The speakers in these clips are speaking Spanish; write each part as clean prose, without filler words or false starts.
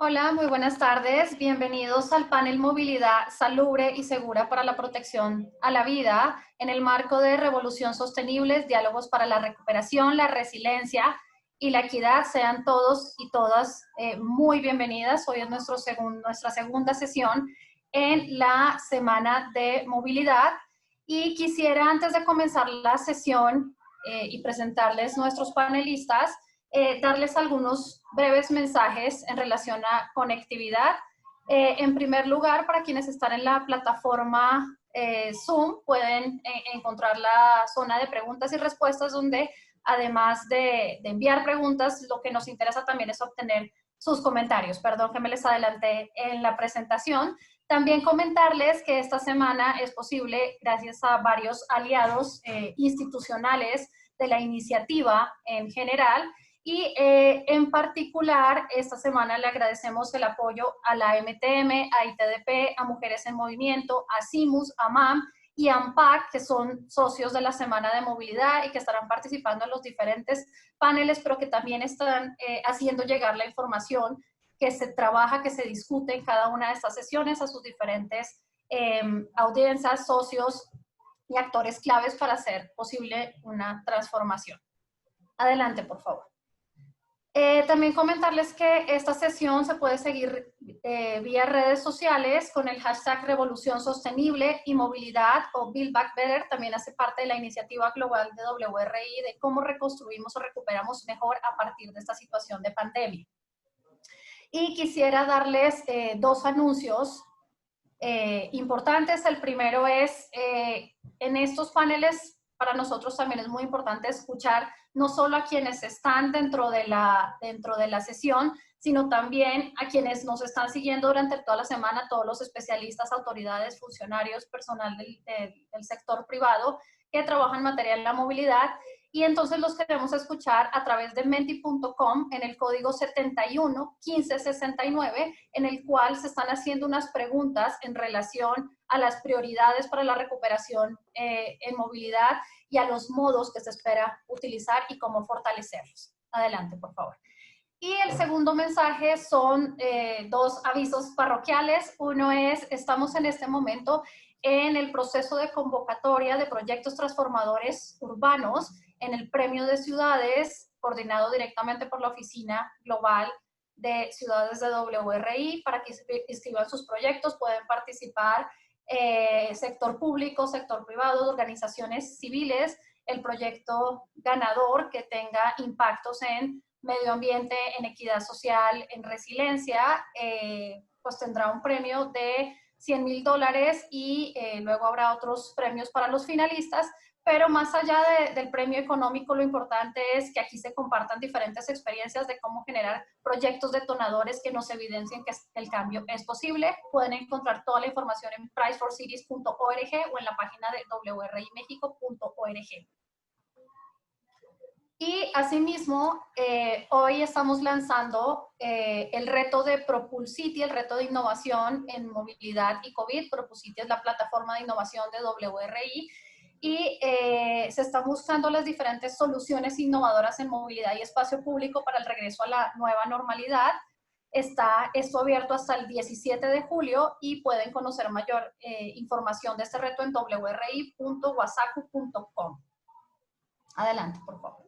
Hola, muy buenas tardes. Bienvenidos al panel Movilidad Salubre y Segura para la Protección a la Vida en el marco de Revolución Sostenibles, Diálogos para la Recuperación, la Resiliencia y la Equidad. Sean todos y todas muy bienvenidas. Hoy es nuestra segunda sesión en la Semana de Movilidad y quisiera, antes de comenzar la sesión y presentarles nuestros panelistas, darles algunos breves mensajes en relación a conectividad. En primer lugar, para quienes están en la plataforma Zoom, pueden encontrar la zona de preguntas y respuestas donde, además de enviar preguntas, lo que nos interesa también es obtener sus comentarios. Perdón que me les adelanté en la presentación. También comentarles que esta semana es posible gracias a varios aliados institucionales de la iniciativa en general. Y en particular, esta semana le agradecemos el apoyo a la MTM, a ITDP, a Mujeres en Movimiento, a CIMUS, a MAM y a AMPAC, que son socios de la Semana de Movilidad y que estarán participando en los diferentes paneles, pero que también están haciendo llegar la información que se trabaja, que se discute en cada una de estas sesiones a sus diferentes audiencias, socios y actores claves para hacer posible una transformación. Adelante, por favor. También comentarles que esta sesión se puede seguir vía redes sociales con el hashtag Revolución Sostenible y Movilidad o Build Back Better. También hace parte de la iniciativa global de WRI de cómo reconstruimos o recuperamos mejor a partir de esta situación de pandemia. Y quisiera darles dos anuncios importantes. El primero es, en estos paneles, para nosotros también es muy importante escuchar no solo a quienes están dentro de la sesión, sino también a quienes nos están siguiendo durante toda la semana, todos los especialistas, autoridades, funcionarios, personal del sector privado que trabajan en materia de la movilidad. Y entonces los queremos escuchar a través de menti.com en el código 711569, en el cual se están haciendo unas preguntas en relación a las prioridades para la recuperación en movilidad y a los modos que se espera utilizar y cómo fortalecerlos. Adelante, por favor. Y el segundo mensaje son dos avisos parroquiales. Uno es, estamos en este momento en el proceso de convocatoria de proyectos transformadores urbanos en el Premio de Ciudades, coordinado directamente por la Oficina Global de Ciudades de WRI. Para que inscriban sus proyectos pueden participar sector público, sector privado, organizaciones civiles. El proyecto ganador que tenga impactos en medio ambiente, en equidad social, en resiliencia, pues tendrá un premio de $100,000 y luego habrá otros premios para los finalistas. Pero más allá del premio económico, lo importante es que aquí se compartan diferentes experiencias de cómo generar proyectos detonadores que nos evidencien que el cambio es posible. Pueden encontrar toda la información en priceforcities.org o en la página de wrimexico.org. Y asimismo, hoy estamos lanzando el reto de Propulsity, el reto de innovación en movilidad y COVID. Propulsity es la plataforma de innovación de WRI y se están buscando las diferentes soluciones innovadoras en movilidad y espacio público para el regreso a la nueva normalidad. Está esto abierto hasta el 17 de julio y pueden conocer mayor información de este reto en wri.wasacu.com. Adelante, por favor.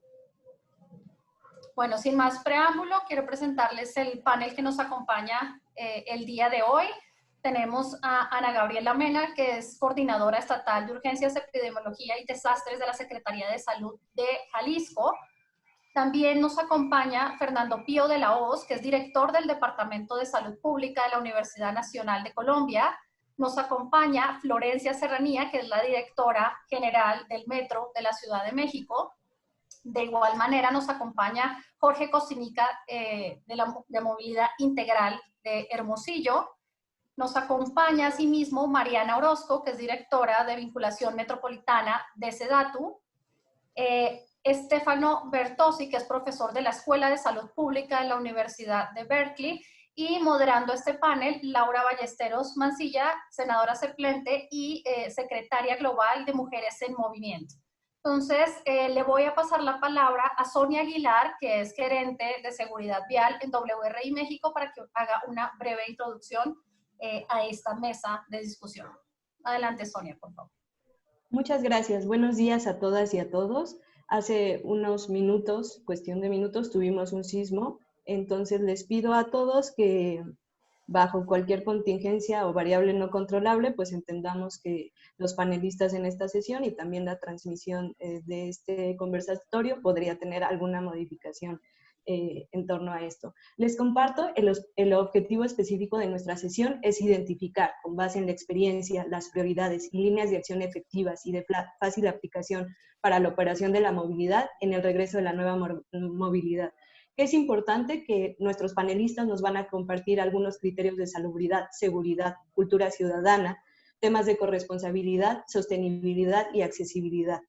Bueno, sin más preámbulo, quiero presentarles el panel que nos acompaña el día de hoy. Tenemos a Ana Gabriela Mena, que es coordinadora estatal de urgencias, epidemiología y desastres de la Secretaría de Salud de Jalisco. También nos acompaña Fernando Pío de la Hoz, que es director del Departamento de Salud Pública de la Universidad Nacional de Colombia. Nos acompaña Florencia Serranía, que es la directora general del Metro de la Ciudad de México. De igual manera nos acompaña Jorge Cosinica de Movilidad Integral de Hermosillo. Nos acompaña asimismo Mariana Orozco, que es directora de Vinculación Metropolitana de SEDATU. Stefano Bertozzi, que es profesor de la Escuela de Salud Pública de la Universidad de Berkeley. Y moderando este panel, Laura Ballesteros Mancilla, senadora suplente y secretaria global de Mujeres en Movimiento. Entonces, le voy a pasar la palabra a Sonia Aguilar, que es gerente de seguridad vial en WRI México, para que haga una breve introducción a esta mesa de discusión. Adelante, Sonia, por favor. Muchas gracias. Buenos días a todas y a todos. Hace unos minutos, cuestión de minutos, tuvimos un sismo. Entonces les pido a todos que bajo cualquier contingencia o variable no controlable, pues entendamos que los panelistas en esta sesión y también la transmisión de este conversatorio podría tener alguna modificación en torno a esto. Les comparto, el objetivo específico de nuestra sesión es identificar, con base en la experiencia, las prioridades y líneas de acción efectivas y de fácil aplicación para la operación de la movilidad en el regreso de la nueva movilidad. Es importante que nuestros panelistas nos van a compartir algunos criterios de salubridad, seguridad, cultura ciudadana, temas de corresponsabilidad, sostenibilidad y accesibilidad.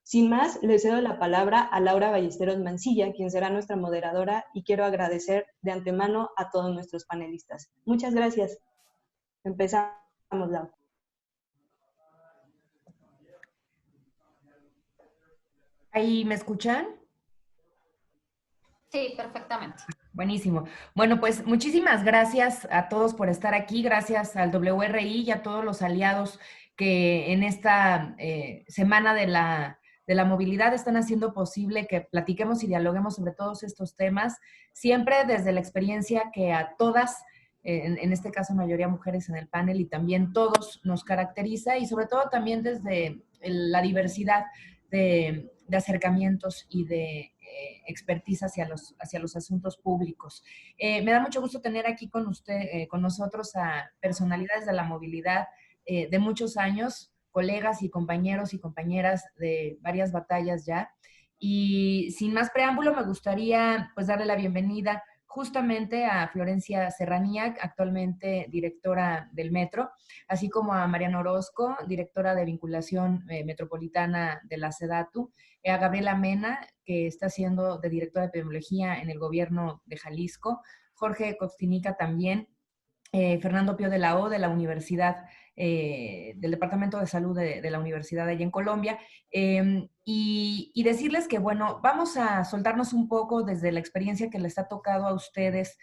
Sin más, le cedo la palabra a Laura Ballesteros Mancilla, quien será nuestra moderadora, y quiero agradecer de antemano a todos nuestros panelistas. Muchas gracias. Empezamos, Laura. ¿Ahí me escuchan? Sí, perfectamente. Buenísimo. Bueno, pues muchísimas gracias a todos por estar aquí. Gracias al WRI y a todos los aliados que en esta semana de la movilidad están haciendo posible que platiquemos y dialoguemos sobre todos estos temas, siempre desde la experiencia que a todas, en este caso mayoría mujeres en el panel y también todos nos caracteriza, y sobre todo también desde la diversidad de acercamientos y de expertise hacia los asuntos públicos. Me da mucho gusto tener aquí con nosotros a personalidades de la movilidad de muchos años, colegas y compañeros y compañeras de varias batallas ya. Y sin más preámbulo, me gustaría pues darle la bienvenida justamente a Florencia Serraniac, actualmente directora del Metro, así como a Mariana Orozco, directora de vinculación metropolitana de la SEDATU, a Gabriela Mena, que está siendo de directora de epidemiología en el gobierno de Jalisco, Jorge Costinica también, Fernando Pío de la O, de la Universidad, del Departamento de Salud de la Universidad allá en Colombia, y decirles que, bueno, vamos a soltarnos un poco desde la experiencia que les ha tocado a ustedes,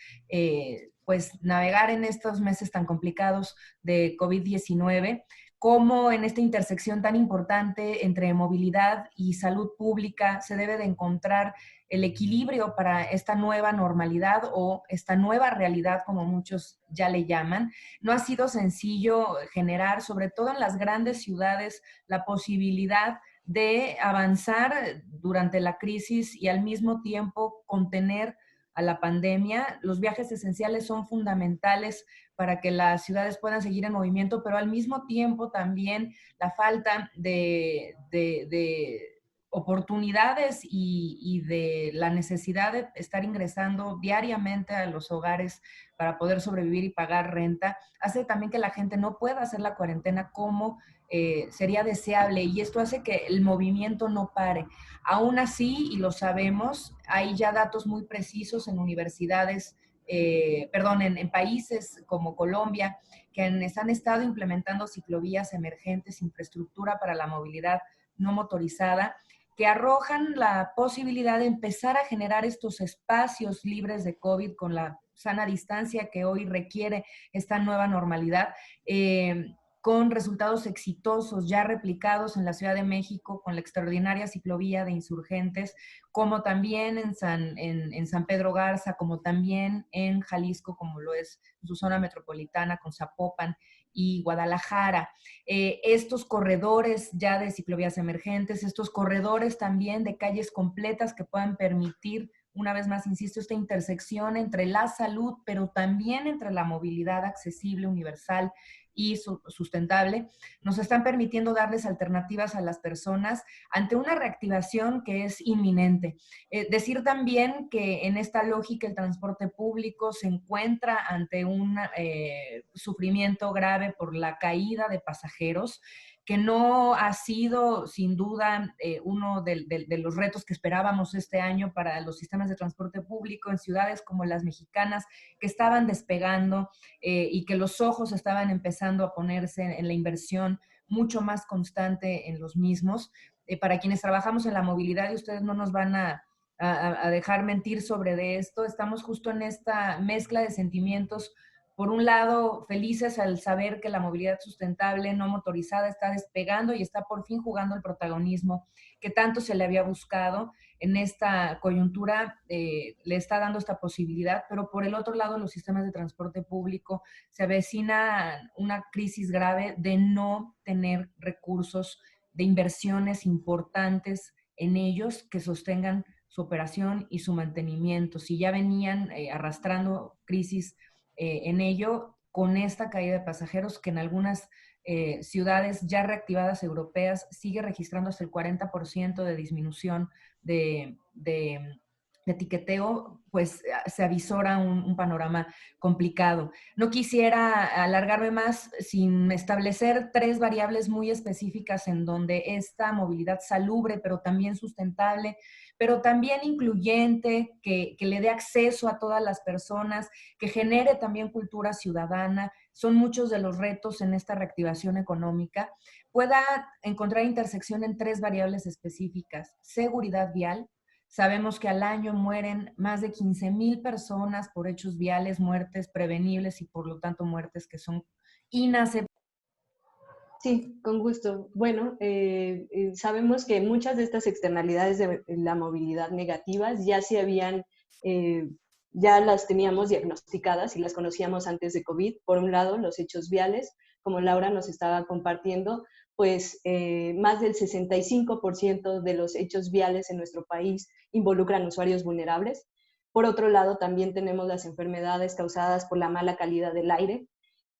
pues navegar en estos meses tan complicados de COVID-19, cómo en esta intersección tan importante entre movilidad y salud pública se debe de encontrar el equilibrio para esta nueva normalidad o esta nueva realidad, como muchos ya le llaman. No ha sido sencillo generar, sobre todo en las grandes ciudades, la posibilidad de avanzar durante la crisis y al mismo tiempo contener a la pandemia. Los viajes esenciales son fundamentales para que las ciudades puedan seguir en movimiento, pero al mismo tiempo también la falta de oportunidades y de la necesidad de estar ingresando diariamente a los hogares para poder sobrevivir y pagar renta, hace también que la gente no pueda hacer la cuarentena como sería deseable, y esto hace que el movimiento no pare. Aún así, y lo sabemos, hay ya datos muy precisos en universidades, en países como Colombia, que han estado implementando ciclovías emergentes, infraestructura para la movilidad no motorizada, que arrojan la posibilidad de empezar a generar estos espacios libres de COVID con la sana distancia que hoy requiere esta nueva normalidad, con resultados exitosos ya replicados en la Ciudad de México con la extraordinaria ciclovía de Insurgentes, como también en San Pedro Garza, como también en Jalisco, como lo es su zona metropolitana con Zapopan y Guadalajara. Estos corredores ya de ciclovías emergentes, estos corredores también de calles completas que puedan permitir, una vez más, insisto, esta intersección entre la salud, pero también entre la movilidad accesible, universal y sustentable, nos están permitiendo darles alternativas a las personas ante una reactivación que es inminente. Decir también que en esta lógica el transporte público se encuentra ante un sufrimiento grave por la caída de pasajeros, que no ha sido sin duda uno de los retos que esperábamos este año para los sistemas de transporte público en ciudades como las mexicanas, que estaban despegando y que los ojos estaban empezando a ponerse en la inversión mucho más constante en los mismos. Para quienes trabajamos en la movilidad, y ustedes no nos van a dejar mentir sobre de esto, estamos justo en esta mezcla de sentimientos. Por un lado, felices al saber que la movilidad sustentable no motorizada está despegando y está por fin jugando el protagonismo que tanto se le había buscado en esta coyuntura, le está dando esta posibilidad, pero por el otro lado, los sistemas de transporte público se avecina una crisis grave de no tener recursos de inversiones importantes en ellos que sostengan su operación y su mantenimiento. Si ya venían arrastrando crisis en ello, con esta caída de pasajeros que en algunas ciudades ya reactivadas europeas sigue registrando hasta el 40% de disminución de etiqueteo, pues se avisora un panorama complicado. No quisiera alargarme más sin establecer 3 variables muy específicas en donde esta movilidad salubre, pero también sustentable, pero también incluyente, que le dé acceso a todas las personas, que genere también cultura ciudadana, son muchos de los retos en esta reactivación económica, pueda encontrar intersección en 3 variables específicas: seguridad vial. Sabemos que al año mueren más de 15,000 personas por hechos viales, muertes prevenibles y por lo tanto muertes que son inaceptables. Sí, con gusto. Bueno, sabemos que muchas de estas externalidades de la movilidad negativas ya se habían, ya las teníamos diagnosticadas y las conocíamos antes de COVID. Por un lado, los hechos viales, como Laura nos estaba compartiendo, pues más del 65% de los hechos viales en nuestro país involucran usuarios vulnerables. Por otro lado, también tenemos las enfermedades causadas por la mala calidad del aire.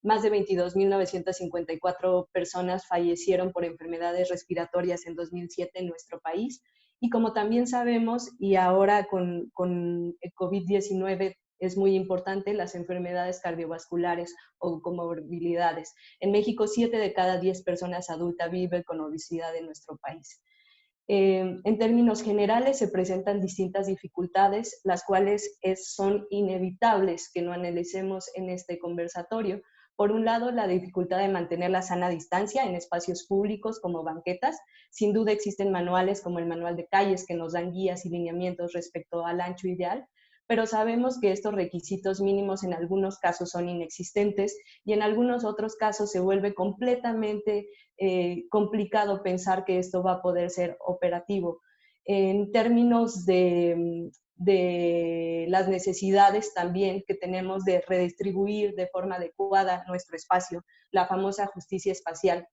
Más de 22.954 personas fallecieron por enfermedades respiratorias en 2007 en nuestro país. Y como también sabemos, y ahora con el COVID-19 es muy importante, las enfermedades cardiovasculares o comorbilidades. En México, 7 de cada 10 personas adultas viven con obesidad en nuestro país. En términos generales, se presentan distintas dificultades, las cuales son inevitables que no analicemos en este conversatorio. Por un lado, la dificultad de mantener la sana distancia en espacios públicos como banquetas. Sin duda existen manuales como el manual de calles que nos dan guías y lineamientos respecto al ancho ideal, pero sabemos que estos requisitos mínimos en algunos casos son inexistentes y en algunos otros casos se vuelve completamente complicado pensar que esto va a poder ser operativo. En términos de las necesidades también que tenemos de redistribuir de forma adecuada nuestro espacio, la famosa justicia espacial.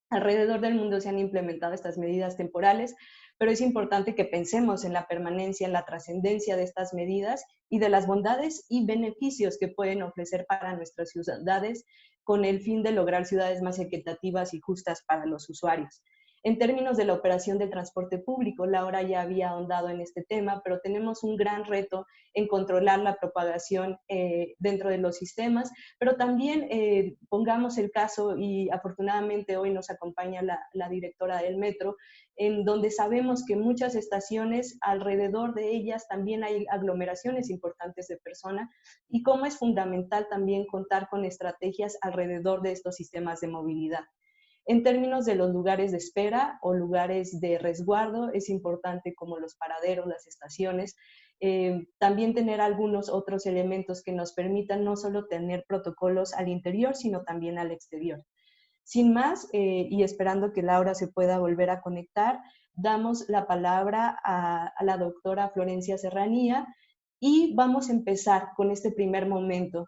Alrededor del mundo se han implementado estas medidas temporales, pero es importante que pensemos en la permanencia, en la trascendencia de estas medidas y de las bondades y beneficios que pueden ofrecer para nuestras ciudades con el fin de lograr ciudades más equitativas y justas para los usuarios. En términos de la operación del transporte público, Laura ya había ahondado en este tema, pero tenemos un gran reto en controlar la propagación dentro de los sistemas, pero también pongamos el caso, y afortunadamente hoy nos acompaña la directora del metro, en donde sabemos que muchas estaciones, alrededor de ellas también hay aglomeraciones importantes de personas, y cómo es fundamental también contar con estrategias alrededor de estos sistemas de movilidad. En términos de los lugares de espera o lugares de resguardo, es importante como los paraderos, las estaciones, también tener algunos otros elementos que nos permitan no solo tener protocolos al interior, sino también al exterior. Sin más, y esperando que Laura se pueda volver a conectar, damos la palabra a la doctora Florencia Serranía y vamos a empezar con este primer momento.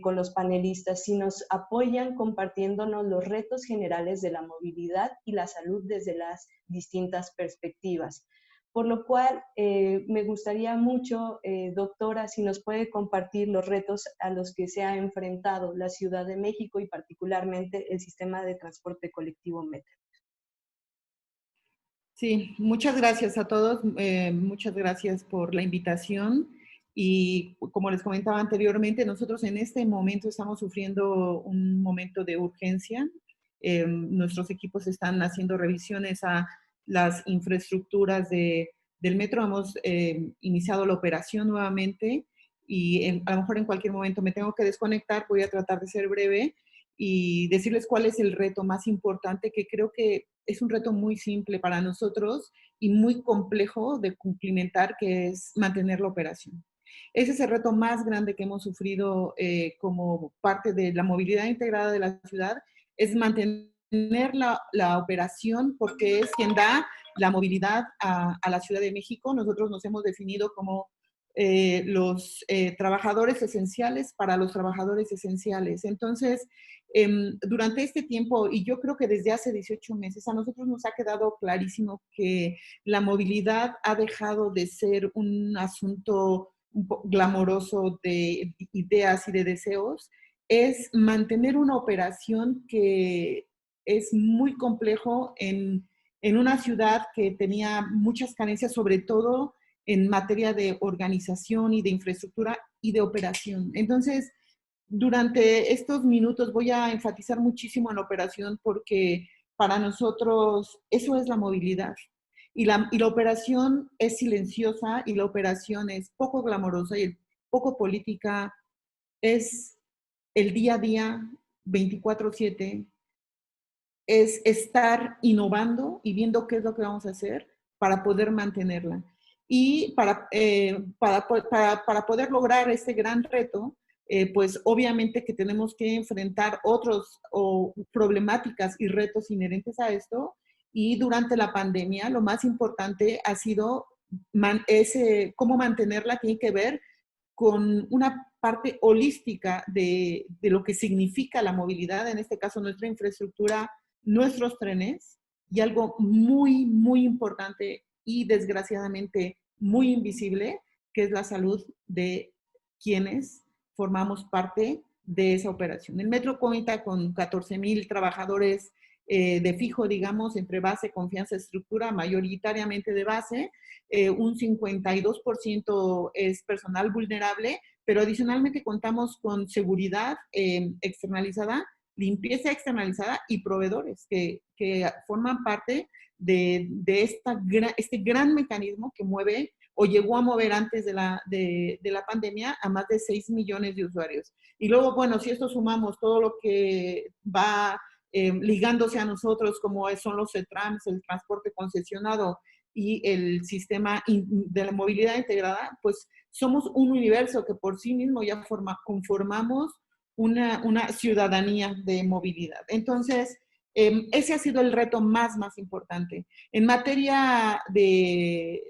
Con los panelistas, si nos apoyan compartiéndonos los retos generales de la movilidad y la salud desde las distintas perspectivas. Por lo cual, me gustaría mucho, doctora, si nos puede compartir los retos a los que se ha enfrentado la Ciudad de México y particularmente el sistema de transporte colectivo Metro. Sí, muchas gracias a todos, muchas gracias por la invitación. Y como les comentaba anteriormente, nosotros en este momento estamos sufriendo un momento de urgencia. Nuestros equipos están haciendo revisiones a las infraestructuras del metro. Hemos iniciado la operación nuevamente y a lo mejor en cualquier momento me tengo que desconectar. Voy a tratar de ser breve y decirles cuál es el reto más importante, que creo que es un reto muy simple para nosotros y muy complejo de cumplimentar, que es mantener la operación. Ese es el reto más grande que hemos sufrido como parte de la movilidad integrada de la ciudad, es mantener la operación, porque es quien da la movilidad a la Ciudad de México. Nosotros nos hemos definido como los trabajadores esenciales para los trabajadores esenciales. Entonces, durante este tiempo, y yo creo que desde hace 18 meses, a nosotros nos ha quedado clarísimo que la movilidad ha dejado de ser un asunto un poco glamoroso de ideas y de deseos, es mantener una operación que es muy complejo en una ciudad que tenía muchas carencias, sobre todo en materia de organización y de infraestructura y de operación. Entonces, durante estos minutos voy a enfatizar muchísimo en la operación, porque para nosotros eso es la movilidad. Y la operación es silenciosa, y la operación es poco glamorosa y poco política, es el día a día, 24/7, es estar innovando y viendo qué es lo que vamos a hacer para poder mantenerla. Y para poder lograr este gran reto, pues obviamente que tenemos que enfrentar otros problemáticas y retos inherentes a esto. Y durante la pandemia, lo más importante ha sido cómo mantenerla. Tiene que ver con una parte holística de lo que significa la movilidad, en este caso nuestra infraestructura, nuestros trenes, y algo muy, muy importante y desgraciadamente muy invisible, que es la salud de quienes formamos parte de esa operación. El metro cuenta con 14,000 trabajadores de fijo, digamos, entre base, confianza, estructura, mayoritariamente de base. Un 52% es personal vulnerable, pero adicionalmente contamos con seguridad externalizada, limpieza externalizada y proveedores que forman parte de este gran mecanismo que mueve o llegó a mover antes de la pandemia a más de 6 millones de usuarios. Y luego, bueno, si esto sumamos todo lo que va ligándose a nosotros, como son los CETRAMS, el transporte concesionado y el sistema de la movilidad integrada, pues somos un universo que por sí mismo ya conformamos una ciudadanía de movilidad. Entonces, ese ha sido el reto más importante. En materia de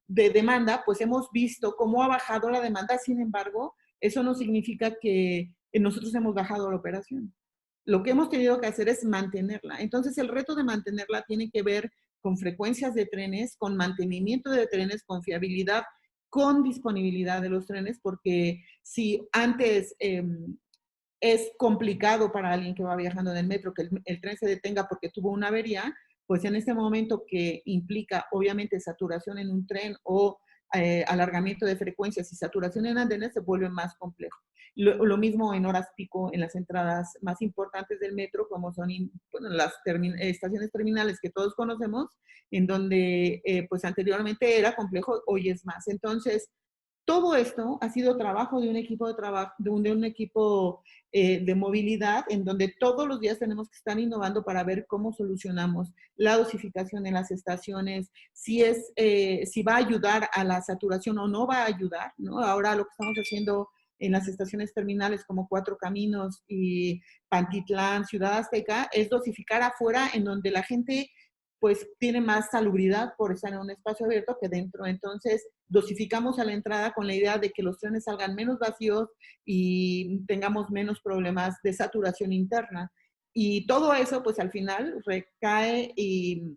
demanda, pues hemos visto cómo ha bajado la demanda. Sin embargo, eso no significa que nosotros hemos bajado la operación. Lo que hemos tenido que hacer es mantenerla. Entonces, el reto de mantenerla tiene que ver con frecuencias de trenes, con mantenimiento de trenes, con fiabilidad, con disponibilidad de los trenes, porque si antes es complicado para alguien que va viajando en el metro que el tren se detenga porque tuvo una avería, pues en este momento, que implica obviamente saturación en un tren o alargamiento de frecuencias y saturación en andenes, se vuelve más complejo. Lo mismo en horas pico en las entradas más importantes del metro, como son las estaciones terminales que todos conocemos, en donde pues anteriormente era complejo, hoy es más. Entonces, todo esto ha sido trabajo de un equipo de movilidad, en donde todos los días tenemos que estar innovando para ver cómo solucionamos la dosificación en las estaciones, si va a ayudar a la saturación o no va a ayudar, ¿no? Ahora lo que estamos haciendo en las estaciones terminales como Cuatro Caminos y Pantitlán, Ciudad Azteca, es dosificar afuera, en donde la gente pues tiene más salubridad por estar en un espacio abierto que dentro. Entonces, dosificamos a la entrada con la idea de que los trenes salgan menos vacíos y tengamos menos problemas de saturación interna. Y todo eso, pues al final recae en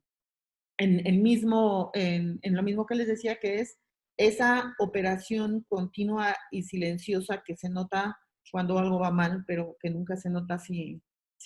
lo mismo que les decía, que es esa operación continua y silenciosa que se nota cuando algo va mal, pero que nunca se nota si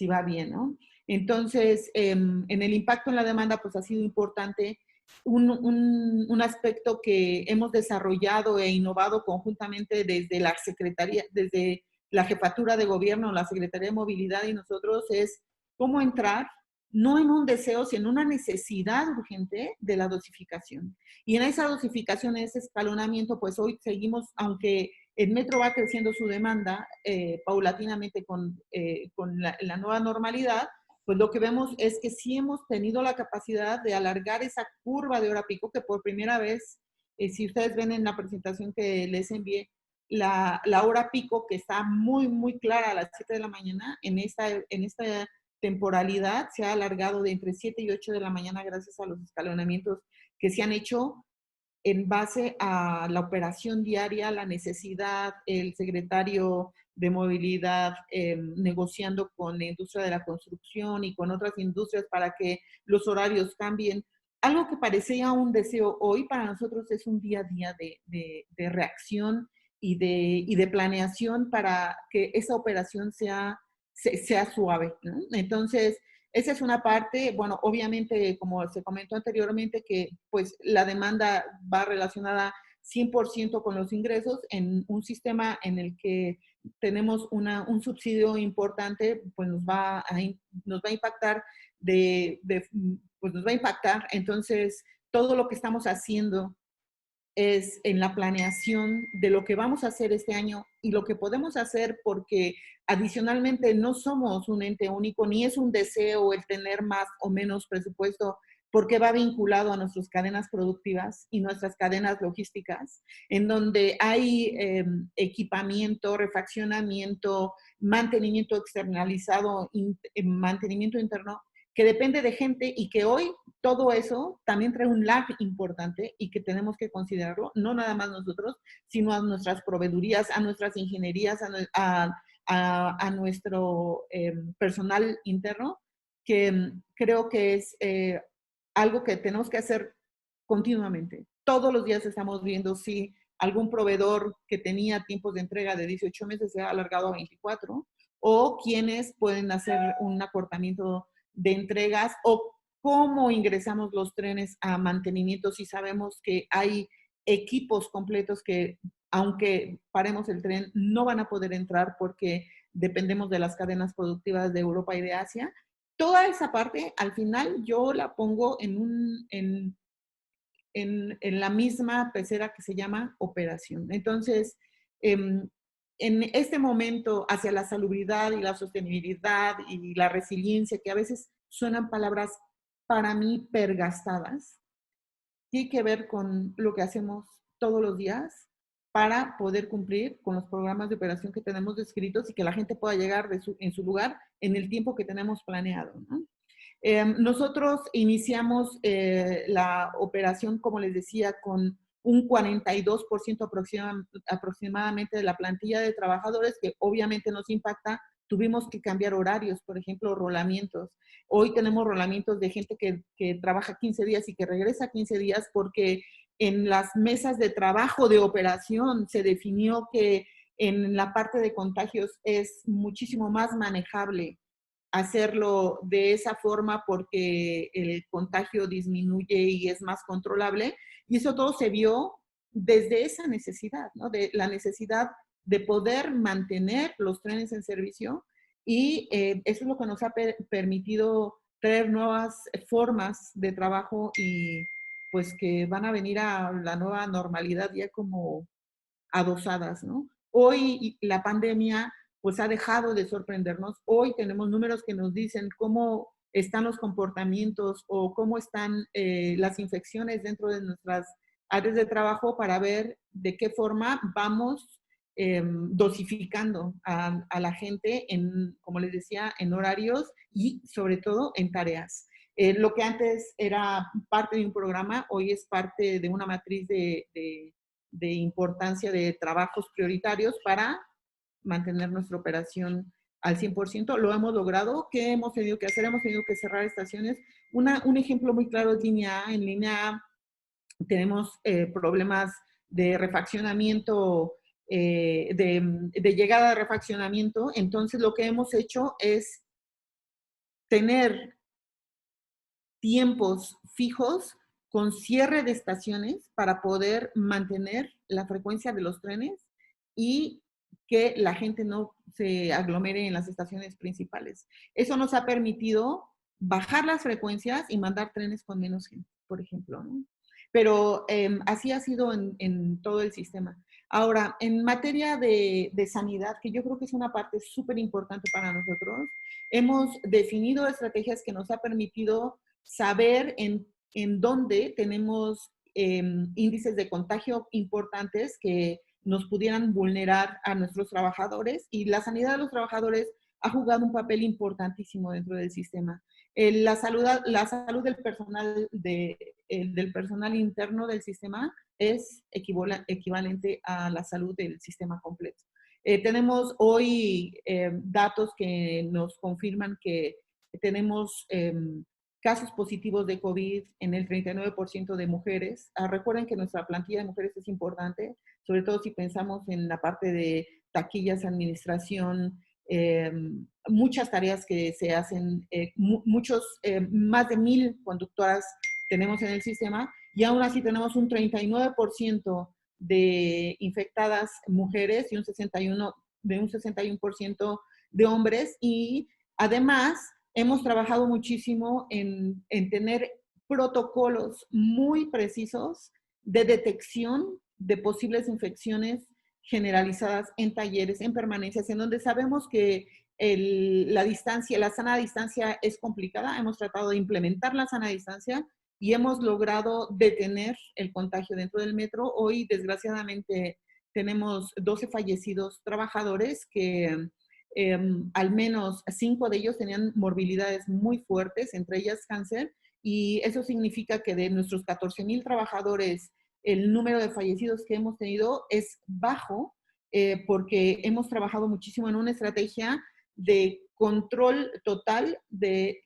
va bien, ¿no? Entonces, en el impacto en la demanda, pues ha sido importante un aspecto que hemos desarrollado e innovado conjuntamente desde la Secretaría, desde la Jefatura de Gobierno, la Secretaría de Movilidad y nosotros, es cómo entrar, no en un deseo, sino en una necesidad urgente de la dosificación. Y en esa dosificación, ese escalonamiento, pues hoy seguimos, aunque el metro va creciendo su demanda paulatinamente con la nueva normalidad, pues lo que vemos es que sí hemos tenido la capacidad de alargar esa curva de hora pico, que por primera vez, si ustedes ven en la presentación que les envié, la hora pico que está muy, muy clara a las 7 de la mañana, en esta temporalidad se ha alargado de entre 7 y 8 de la mañana gracias a los escalonamientos que se han hecho en base a la operación diaria, la necesidad, el secretario de movilidad negociando con la industria de la construcción y con otras industrias para que los horarios cambien. Algo que parecía un deseo hoy, para nosotros es un día a día de reacción y de planeación para que esa operación sea suave, ¿no? Entonces, esa es una parte. Bueno, obviamente, como se comentó anteriormente, que pues la demanda va relacionada 100% con los ingresos en un sistema en el que tenemos un subsidio importante, pues nos va a impactar pues nos va a impactar. Entonces, todo lo que estamos haciendo es en la planeación de lo que vamos a hacer este año y lo que podemos hacer, porque adicionalmente no somos un ente único, ni es un deseo el tener más o menos presupuesto, porque va vinculado a nuestras cadenas productivas y nuestras cadenas logísticas, en donde hay equipamiento, refaccionamiento, mantenimiento externalizado, mantenimiento interno, que depende de gente y que hoy todo eso también trae un lag importante y que tenemos que considerarlo, no nada más nosotros, sino a nuestras proveedurías, a nuestras ingenierías, a nuestro personal interno, que creo que es algo que tenemos que hacer continuamente. Todos los días estamos viendo si algún proveedor que tenía tiempos de entrega de 18 meses se ha alargado a 24, o quienes pueden hacer un acortamiento de entregas, o cómo ingresamos los trenes a mantenimiento si sabemos que hay equipos completos que, aunque paremos el tren, no van a poder entrar porque dependemos de las cadenas productivas de Europa y de Asia. Toda esa parte, al final, yo la pongo en la misma pecera que se llama operación. Entonces, en este momento hacia la salubridad y la sostenibilidad y la resiliencia, que a veces suenan palabras para mí pergastadas, tiene que ver con lo que hacemos todos los días para poder cumplir con los programas de operación que tenemos descritos y que la gente pueda llegar en su lugar en el tiempo que tenemos planeado, ¿no? Nosotros iniciamos la operación, como les decía, con un 42% aproximadamente de la plantilla de trabajadores, que obviamente nos impacta. Tuvimos que cambiar horarios, por ejemplo, rolamientos. Hoy tenemos rolamientos de gente que trabaja 15 días y que regresa 15 días porque en las mesas de trabajo de operación se definió que en la parte de contagios es muchísimo más manejable hacerlo de esa forma porque el contagio disminuye y es más controlable. Y eso todo se vio desde esa necesidad, ¿no? De la necesidad de poder mantener los trenes en servicio, y eso es lo que nos ha permitido traer nuevas formas de trabajo y pues que van a venir a la nueva normalidad ya como adosadas, ¿no? Hoy la pandemia pues ha dejado de sorprendernos. Hoy tenemos números que nos dicen cómo están los comportamientos o cómo están las infecciones dentro de nuestras áreas de trabajo, para ver de qué forma vamos dosificando a la gente en, como les decía, en horarios y sobre todo en tareas. Lo que antes era parte de un programa, hoy es parte de una matriz de importancia de trabajos prioritarios para mantener nuestra operación al 100%. Lo hemos logrado. ¿Qué hemos tenido que hacer? Hemos tenido que cerrar estaciones. Un ejemplo muy claro es línea A. En línea A tenemos problemas de refaccionamiento, de llegada de refaccionamiento. Entonces, lo que hemos hecho es tener tiempos fijos con cierre de estaciones para poder mantener la frecuencia de los trenes y que la gente no se aglomere en las estaciones principales. Eso nos ha permitido bajar las frecuencias y mandar trenes con menos gente, por ejemplo, ¿no? Pero así ha sido en todo el sistema. Ahora, en materia de sanidad, que yo creo que es una parte súper importante para nosotros, hemos definido estrategias que nos ha permitido saber en dónde tenemos índices de contagio importantes que nos pudieran vulnerar a nuestros trabajadores, y la sanidad de los trabajadores ha jugado un papel importantísimo dentro del sistema. La salud del personal interno del sistema es equivalente a la salud del sistema completo. Tenemos hoy datos que nos confirman que tenemos casos positivos de COVID en el 39% de mujeres. Recuerden que nuestra plantilla de mujeres es importante, sobre todo si pensamos en la parte de taquillas, administración, muchas tareas que se hacen, más de 1000 conductoras tenemos en el sistema, y aún así tenemos un 39% de infectadas mujeres y un 61% de hombres, y además hemos trabajado muchísimo en tener protocolos muy precisos de detección de posibles infecciones generalizadas en talleres, en permanencias, en donde sabemos que la sana distancia es complicada. Hemos tratado de implementar la sana distancia y hemos logrado detener el contagio dentro del metro. Hoy, desgraciadamente, tenemos 12 fallecidos trabajadores que al menos 5 de ellos tenían morbilidades muy fuertes, entre ellas cáncer, y eso significa que de nuestros 14,000 trabajadores, el número de fallecidos que hemos tenido es bajo, porque hemos trabajado muchísimo en una estrategia de control total de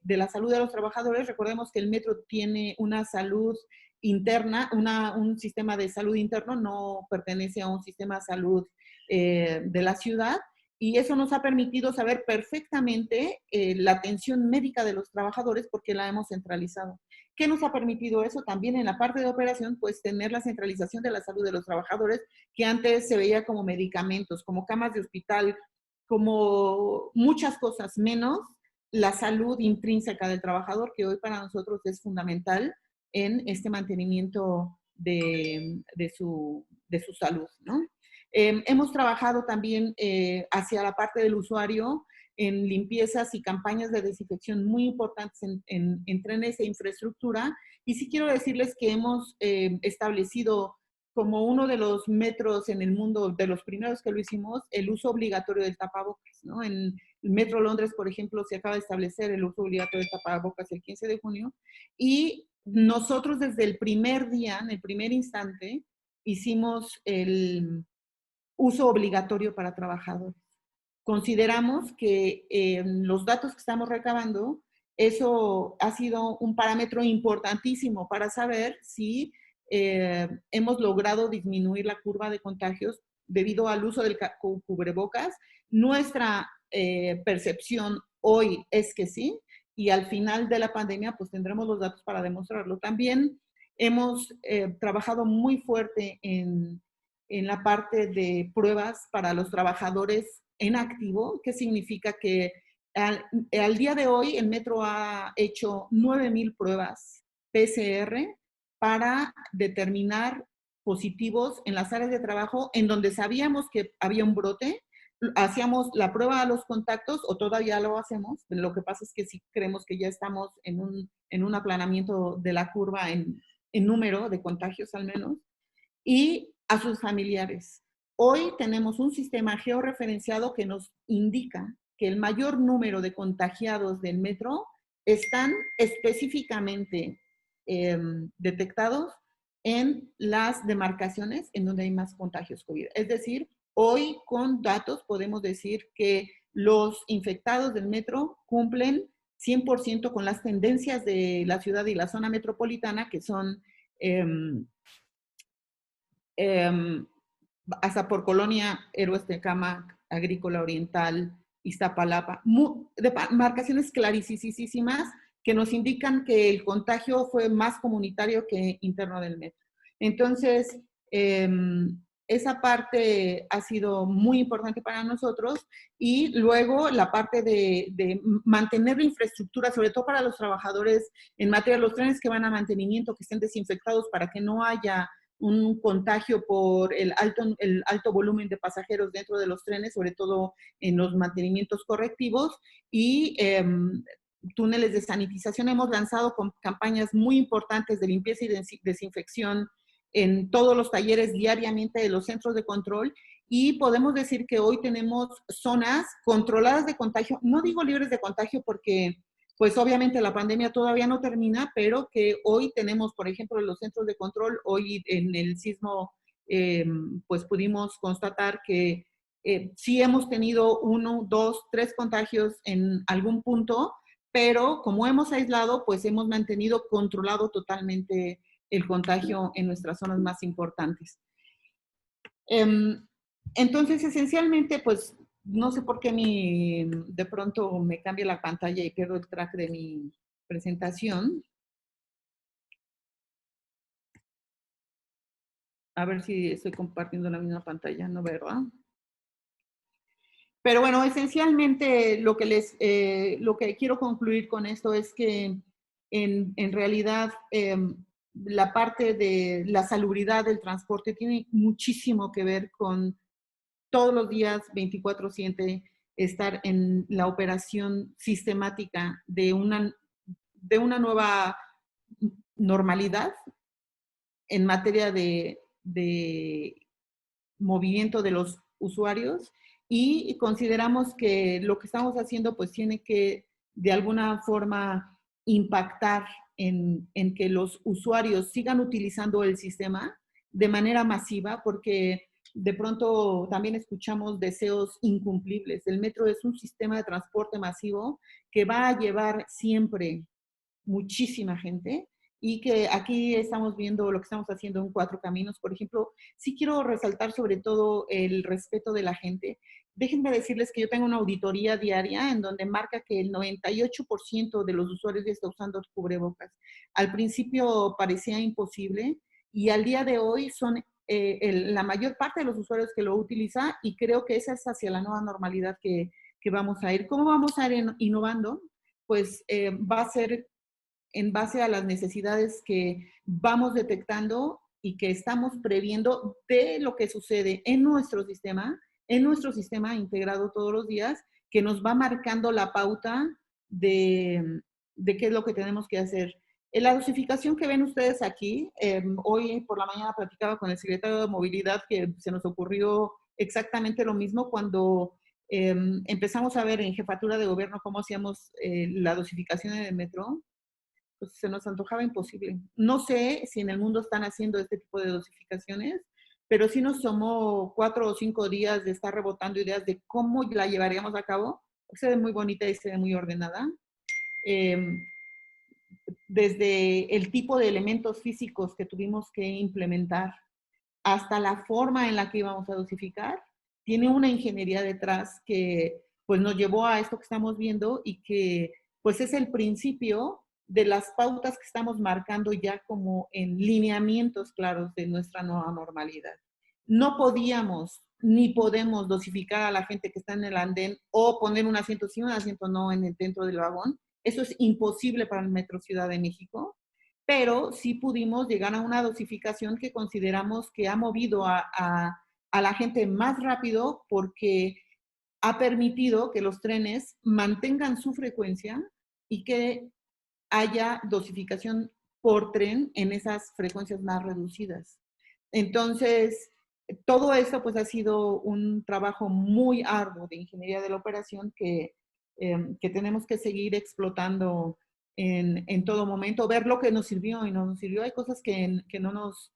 la salud de los trabajadores. Recordemos que el metro tiene una salud interna, un sistema de salud interno, no pertenece a un sistema de salud de la ciudad, y eso nos ha permitido saber perfectamente la atención médica de los trabajadores porque la hemos centralizado. ¿Qué nos ha permitido eso? También en la parte de operación, pues tener la centralización de la salud de los trabajadores, que antes se veía como medicamentos, como camas de hospital, como muchas cosas, menos la salud intrínseca del trabajador, que hoy para nosotros es fundamental en este mantenimiento de su salud, ¿no? Hemos trabajado también hacia la parte del usuario en limpiezas y campañas de desinfección muy importantes en trenes e infraestructura. Y sí quiero decirles que hemos establecido como uno de los metros en el mundo, de los primeros que lo hicimos, el uso obligatorio del tapabocas, ¿no? En el Metro Londres, por ejemplo, se acaba de establecer el uso obligatorio del tapabocas el 15 de junio, y nosotros desde el primer día, en el primer instante, hicimos el uso obligatorio para trabajadores. Consideramos que los datos que estamos recabando, eso ha sido un parámetro importantísimo para saber si hemos logrado disminuir la curva de contagios debido al uso del cubrebocas. Nuestra percepción hoy es que sí, y al final de la pandemia pues tendremos los datos para demostrarlo. También hemos trabajado muy fuerte en la parte de pruebas para los trabajadores en activo, que significa que al día de hoy el metro ha hecho 9,000 pruebas PCR para determinar positivos en las áreas de trabajo en donde sabíamos que había un brote. Hacíamos la prueba a los contactos, o todavía lo hacemos. Lo que pasa es que sí creemos que ya estamos en un aplanamiento de la curva en número de contagios al menos, y a sus familiares. Hoy tenemos un sistema georreferenciado que nos indica que el mayor número de contagiados del metro están específicamente detectados en las demarcaciones en donde hay más contagios COVID. Es decir, hoy con datos podemos decir que los infectados del metro cumplen 100% con las tendencias de la ciudad y la zona metropolitana, que son hasta por Colonia, Héroes de Cama, Agrícola Oriental, Iztapalapa, marcaciones clarísimas que nos indican que el contagio fue más comunitario que interno del metro. Entonces, esa parte ha sido muy importante para nosotros, y luego la parte de mantener la infraestructura, sobre todo para los trabajadores en materia de los trenes que van a mantenimiento, que estén desinfectados para que no haya un contagio por el alto volumen de pasajeros dentro de los trenes, sobre todo en los mantenimientos correctivos, y túneles de sanitización. Hemos lanzado campañas muy importantes de limpieza y desinfección en todos los talleres diariamente de los centros de control, y podemos decir que hoy tenemos zonas controladas de contagio. No digo libres de contagio porque pues obviamente la pandemia todavía no termina, pero que hoy tenemos, por ejemplo, en los centros de control, hoy en el sismo, pues pudimos constatar que sí hemos tenido 1, 2, 3 contagios en algún punto, pero como hemos aislado, pues hemos mantenido controlado totalmente el contagio en nuestras zonas más importantes. Entonces, esencialmente, pues, no sé por qué de pronto me cambia la pantalla y pierdo el track de mi presentación. A ver si estoy compartiendo la misma pantalla, ¿no, verdad? Pero bueno, esencialmente lo que quiero concluir con esto es que en realidad la parte de la salubridad del transporte tiene muchísimo que ver con todos los días, 24/7, estar en la operación sistemática de una nueva normalidad en materia de movimiento de los usuarios, y consideramos que lo que estamos haciendo pues tiene que de alguna forma impactar en que los usuarios sigan utilizando el sistema de manera masiva, porque de pronto también escuchamos deseos incumplibles. El metro es un sistema de transporte masivo que va a llevar siempre muchísima gente, y que aquí estamos viendo lo que estamos haciendo en Cuatro Caminos, por ejemplo. Sí quiero resaltar sobre todo el respeto de la gente. Déjenme decirles que yo tengo una auditoría diaria en donde marca que el 98% de los usuarios ya está usando cubrebocas. Al principio parecía imposible, y al día de hoy son la mayor parte de los usuarios que lo utiliza, y creo que esa es hacia la nueva normalidad que vamos a ir. ¿Cómo vamos a ir innovando? Pues va a ser en base a las necesidades que vamos detectando y que estamos previendo de lo que sucede en nuestro sistema integrado todos los días, que nos va marcando la pauta de qué es lo que tenemos que hacer. En la dosificación que ven ustedes aquí, hoy por la mañana platicaba con el secretario de Movilidad que se nos ocurrió exactamente lo mismo cuando empezamos a ver en jefatura de gobierno cómo hacíamos la dosificación en el metro. Pues se nos antojaba imposible. No sé si en el mundo están haciendo este tipo de dosificaciones, pero sí nos tomó 4 o 5 días de estar rebotando ideas de cómo la llevaríamos a cabo. Se ve muy bonita y se ve muy ordenada. Desde el tipo de elementos físicos que tuvimos que implementar hasta la forma en la que íbamos a dosificar, tiene una ingeniería detrás que pues nos llevó a esto que estamos viendo, y que pues es el principio de las pautas que estamos marcando ya como en lineamientos claros de nuestra nueva normalidad. No podíamos ni podemos dosificar a la gente que está en el andén o poner un asiento sí, un asiento no dentro del vagón. Eso es imposible para el Metro Ciudad de México, pero sí pudimos llegar a una dosificación que consideramos que ha movido a la gente más rápido, porque ha permitido que los trenes mantengan su frecuencia y que haya dosificación por tren en esas frecuencias más reducidas. Entonces, todo eso pues ha sido un trabajo muy arduo de ingeniería de la operación que tenemos que seguir explotando en todo momento, ver lo que nos sirvió y no nos sirvió. Hay cosas que no nos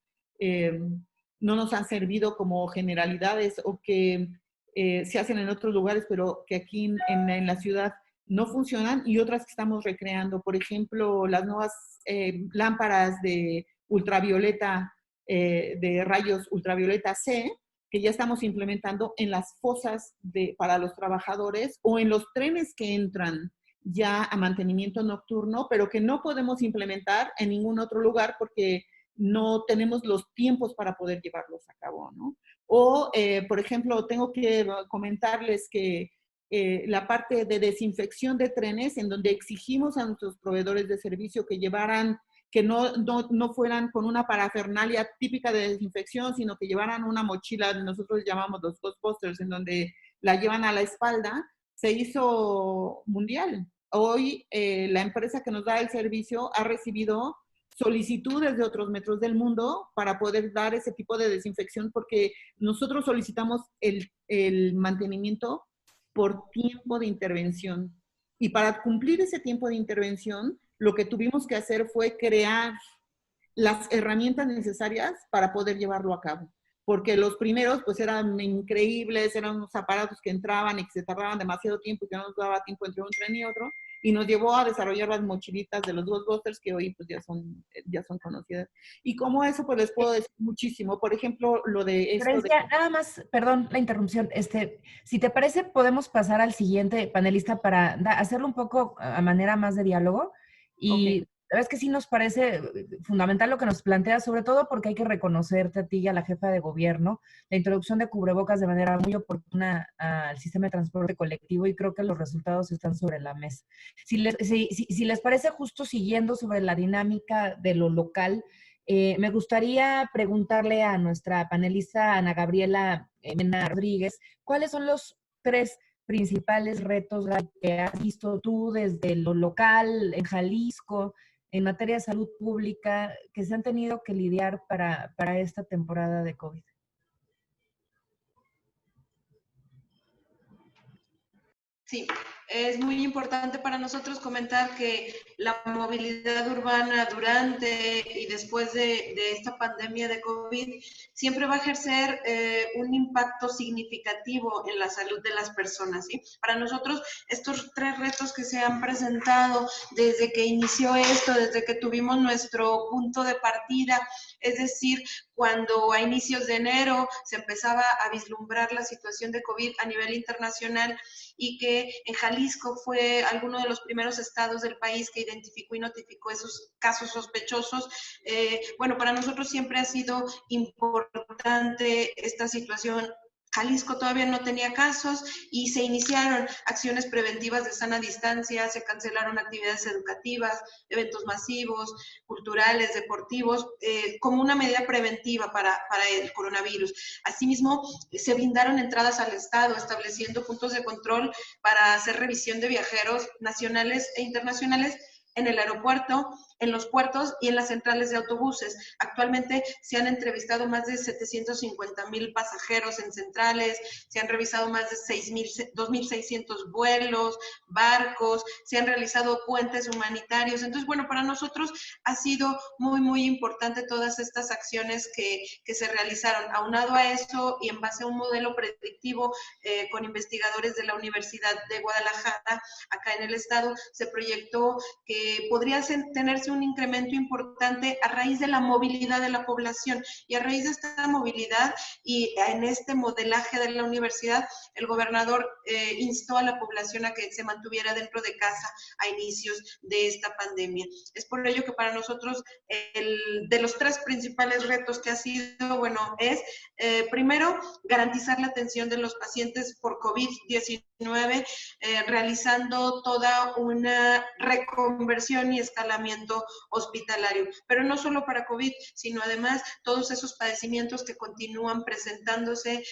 han servido como generalidades, o que se hacen en otros lugares, pero que aquí en la ciudad no funcionan, y otras que estamos recreando. Por ejemplo, las nuevas lámparas de ultravioleta, de rayos ultravioleta C, que ya estamos implementando en las fosas para los trabajadores, o en los trenes que entran ya a mantenimiento nocturno, pero que no podemos implementar en ningún otro lugar porque no tenemos los tiempos para poder llevarlos a cabo, ¿no? O, por ejemplo, tengo que comentarles que la parte de desinfección de trenes, en donde exigimos a nuestros proveedores de servicio que que no fueran con una parafernalia típica de desinfección, sino que llevaran una mochila, nosotros llamamos los Ghostbusters, en donde la llevan a la espalda, se hizo mundial. Hoy la empresa que nos da el servicio ha recibido solicitudes de otros metros del mundo para poder dar ese tipo de desinfección, porque nosotros solicitamos el mantenimiento por tiempo de intervención. Y para cumplir ese tiempo de intervención, lo que tuvimos que hacer fue crear las herramientas necesarias para poder llevarlo a cabo. Porque los primeros pues eran increíbles, eran unos aparatos que entraban y que se tardaban demasiado tiempo y que no nos daba tiempo entre un tren y otro, y nos llevó a desarrollar las mochilitas de los Ghostbusters que hoy pues ya son conocidas. Y como eso pues les puedo decir muchísimo. Por ejemplo, lo de esto de... Nada más, perdón la interrupción, si te parece podemos pasar al siguiente panelista para hacerlo un poco a manera más de diálogo y Okay. la verdad es que sí nos parece fundamental lo que nos plantea, sobre todo porque hay que reconocerte a ti y a la jefa de gobierno la introducción de cubrebocas de manera muy oportuna al sistema de transporte colectivo y creo que los resultados están sobre la mesa. Si les parece justo siguiendo sobre la dinámica de lo local, me gustaría preguntarle a nuestra panelista Ana Gabriela Mena Rodríguez, ¿cuáles son los 3 principales retos que has visto tú desde lo local en Jalisco en materia de salud pública que se han tenido que lidiar para esta temporada de COVID? Sí, es muy importante para nosotros comentar que la movilidad urbana durante y después de esta pandemia de COVID siempre va a ejercer un impacto significativo en la salud de las personas, ¿sí? Para nosotros, estos 3 retos que se han presentado desde que inició esto, desde que tuvimos nuestro punto de partida, es decir, cuando a inicios de enero se empezaba a vislumbrar la situación de COVID a nivel internacional y que en Jalisco fue alguno de los primeros estados del país que identificó y notificó esos casos sospechosos. Bueno, para nosotros siempre ha sido importante esta situación. Jalisco todavía no tenía casos y se iniciaron acciones preventivas de sana distancia, se cancelaron actividades educativas, eventos masivos, culturales, deportivos, como una medida preventiva para el coronavirus. Asimismo, se brindaron entradas al estado, estableciendo puntos de control para hacer revisión de viajeros nacionales e internacionales en el aeropuerto, en los puertos y en las centrales de autobuses. Actualmente se han entrevistado más de 750,000 pasajeros en centrales, se han revisado más de 2,600 vuelos, barcos, se han realizado puentes humanitarios. Entonces, bueno, para nosotros ha sido muy, muy importante todas estas acciones que se realizaron. Aunado a eso y en base a un modelo predictivo con investigadores de la Universidad de Guadalajara, acá en el estado, se proyectó que podría tenerse un incremento importante a raíz de la movilidad de la población. Y a raíz de esta movilidad y en este modelaje de la universidad, el gobernador instó a la población a que se mantuviera dentro de casa a inicios de esta pandemia. Es por ello que para nosotros de los 3 principales retos que ha sido, bueno, es primero, garantizar la atención de los pacientes por COVID-19, realizando toda una reconversión y escalamiento hospitalario, pero no solo para COVID, sino además todos esos padecimientos que continúan presentándose,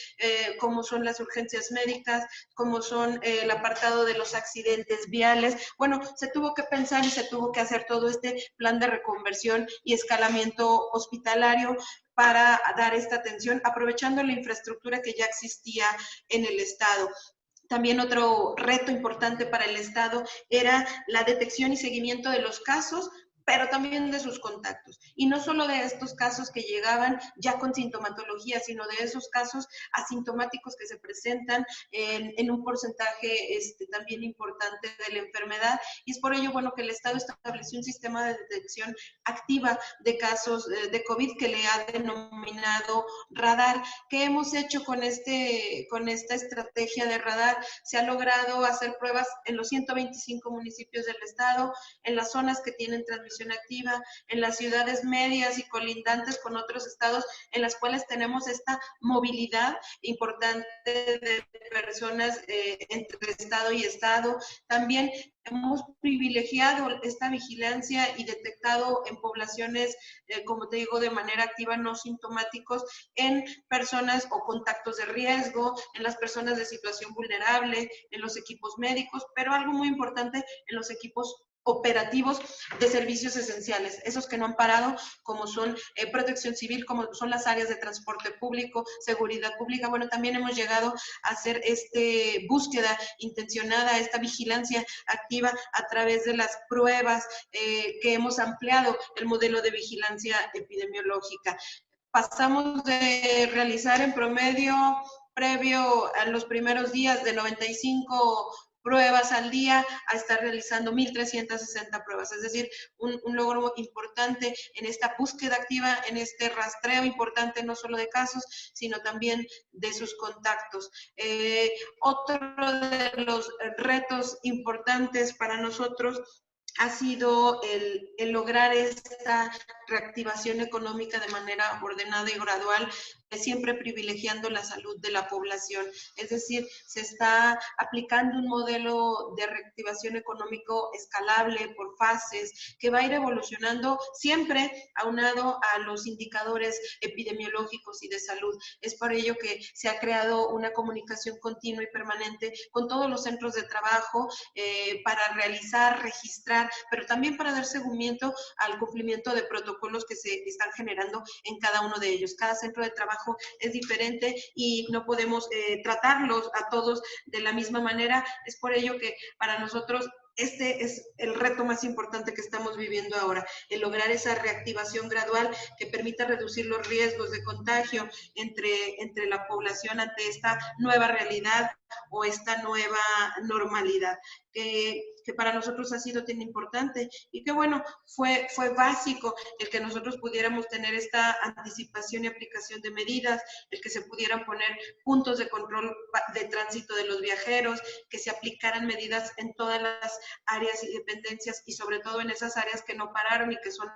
como son las urgencias médicas, como son el apartado de los accidentes viales. Bueno, se tuvo que pensar y se tuvo que hacer todo este plan de reconversión y escalamiento hospitalario para dar esta atención, aprovechando la infraestructura que ya existía en el estado. También otro reto importante para el Estado era la detección y seguimiento de los casos, pero también de sus contactos. Y no solo de estos casos que llegaban ya con sintomatología, sino de esos casos asintomáticos que se presentan en un porcentaje también importante de la enfermedad. Y es por ello, bueno, que el Estado estableció un sistema de detección activa de casos de COVID que le ha denominado radar. ¿Qué hemos hecho con esta estrategia de radar? Se ha logrado hacer pruebas en los 125 municipios del Estado, en las zonas que tienen transmisión protección activa, en las ciudades medias y colindantes con otros estados en las cuales tenemos esta movilidad importante de personas entre estado y estado. También hemos privilegiado esta vigilancia y detectado en poblaciones, como te digo, de manera activa, no sintomáticos, en personas o contactos de riesgo, en las personas de situación vulnerable, en los equipos médicos, pero algo muy importante, en los equipos operativos de servicios esenciales, esos que no han parado, como son protección civil, como son las áreas de transporte público, seguridad pública. Bueno, también hemos llegado a hacer búsqueda intencionada, esta vigilancia activa a través de las pruebas que hemos ampliado el modelo de vigilancia epidemiológica. Pasamos de realizar en promedio, previo a los primeros días, de 95 pruebas al día a estar realizando 1.360 pruebas, es decir, un logro importante en esta búsqueda activa, en este rastreo importante no solo de casos, sino también de sus contactos. Otro de los retos importantes para nosotros ha sido el lograr esta reactivación económica de manera ordenada y gradual, siempre privilegiando la salud de la población. Es decir, se está aplicando un modelo de reactivación económico escalable por fases, que va a ir evolucionando siempre aunado a los indicadores epidemiológicos y de salud. Es por ello que se ha creado una comunicación continua y permanente con todos los centros de trabajo para realizar, registrar, pero también para dar seguimiento al cumplimiento de protocolos que se están generando en cada uno de ellos. Cada centro de trabajo es diferente y no podemos tratarlos a todos de la misma manera. Es por ello que para nosotros este es el reto más importante que estamos viviendo ahora, el lograr esa reactivación gradual que permita reducir los riesgos de contagio entre la población ante esta nueva realidad o esta nueva normalidad, que para nosotros ha sido tan importante y que bueno, fue básico el que nosotros pudiéramos tener esta anticipación y aplicación de medidas, el que se pudieran poner puntos de control de tránsito de los viajeros, que se aplicaran medidas en todas las áreas y dependencias y sobre todo en esas áreas que no pararon y que son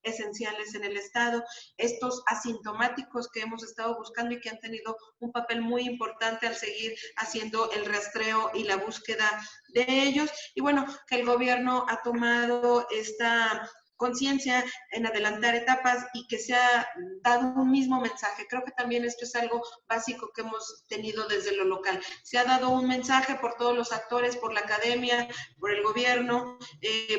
esenciales en el Estado. Estos asintomáticos que hemos estado buscando y que han tenido un papel muy importante al seguir haciendo el rastreo y la búsqueda de ellos. Y bueno, que el gobierno ha tomado esta conciencia en adelantar etapas y que se ha dado un mismo mensaje. Creo que también esto es algo básico que hemos tenido desde lo local. Se ha dado un mensaje por todos los actores, por la academia, por el gobierno,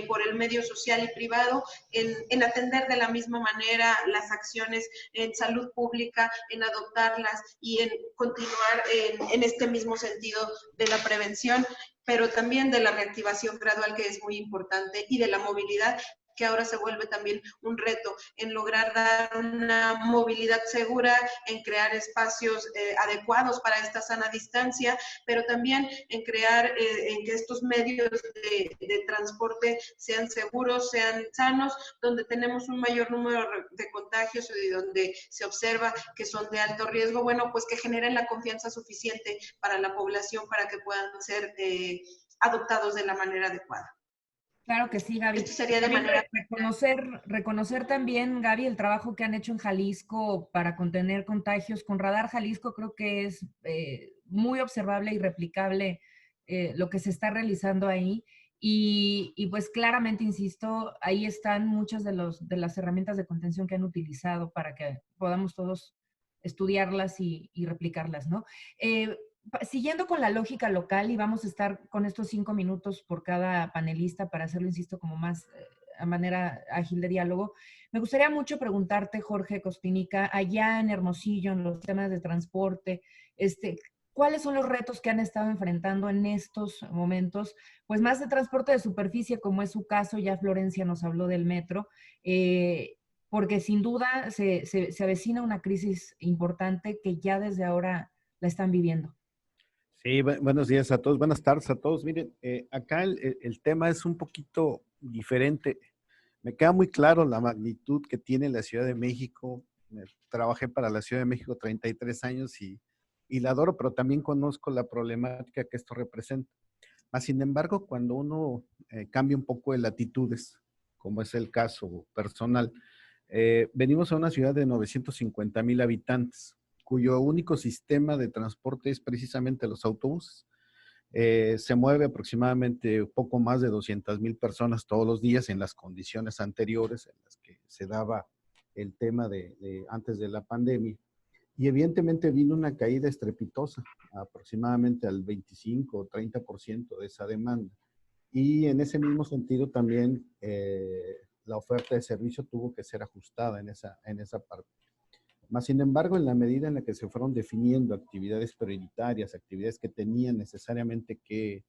por el medio social y privado, en atender de la misma manera las acciones en salud pública, en adoptarlas y en continuar en este mismo sentido de la prevención, pero también de la reactivación gradual, que es muy importante, y de la movilidad, que ahora se vuelve también un reto en lograr dar una movilidad segura, en crear espacios adecuados para esta sana distancia, pero también en crear, en que estos medios de transporte sean seguros, sean sanos, donde tenemos un mayor número de contagios y donde se observa que son de alto riesgo, bueno, pues que generen la confianza suficiente para la población para que puedan ser adoptados de la manera adecuada. Claro que sí, Gaby. Esto sería de También manera... reconocer también, Gaby, el trabajo que han hecho en Jalisco para contener contagios. Con Radar Jalisco creo que es muy observable y replicable lo que se está realizando ahí. Y pues claramente, insisto, ahí están muchas de las herramientas de contención que han utilizado para que podamos todos estudiarlas y replicarlas, ¿no? Siguiendo con la lógica local, y vamos a estar con estos 5 minutos por cada panelista para hacerlo, insisto, como más a manera ágil de diálogo, me gustaría mucho preguntarte, Jorge Cospinica, allá en Hermosillo, en los temas de transporte, ¿cuáles son los retos que han estado enfrentando en estos momentos? Pues más de transporte de superficie, como es su caso, ya Florencia nos habló del metro, porque sin duda se avecina una crisis importante que ya desde ahora la están viviendo. Sí, buenos días a todos, buenas tardes a todos. Miren, acá el tema es un poquito diferente. Me queda muy claro la magnitud que tiene la Ciudad de México. Trabajé para la Ciudad de México 33 años y la adoro, pero también conozco la problemática que esto representa. Sin embargo, cuando uno cambia un poco de latitudes como es el caso personal, venimos a una ciudad de 950,000 habitantes, cuyo único sistema de transporte es precisamente los autobuses. Se mueve aproximadamente poco más de 200,000 personas todos los días en las condiciones anteriores en las que se daba el tema de antes de la pandemia. Y evidentemente vino una caída estrepitosa, aproximadamente al 25 o 30% de esa demanda. Y en ese mismo sentido también la oferta de servicio tuvo que ser ajustada en esa parte. Más sin embargo, en la medida en la que se fueron definiendo actividades prioritarias, actividades que tenían necesariamente que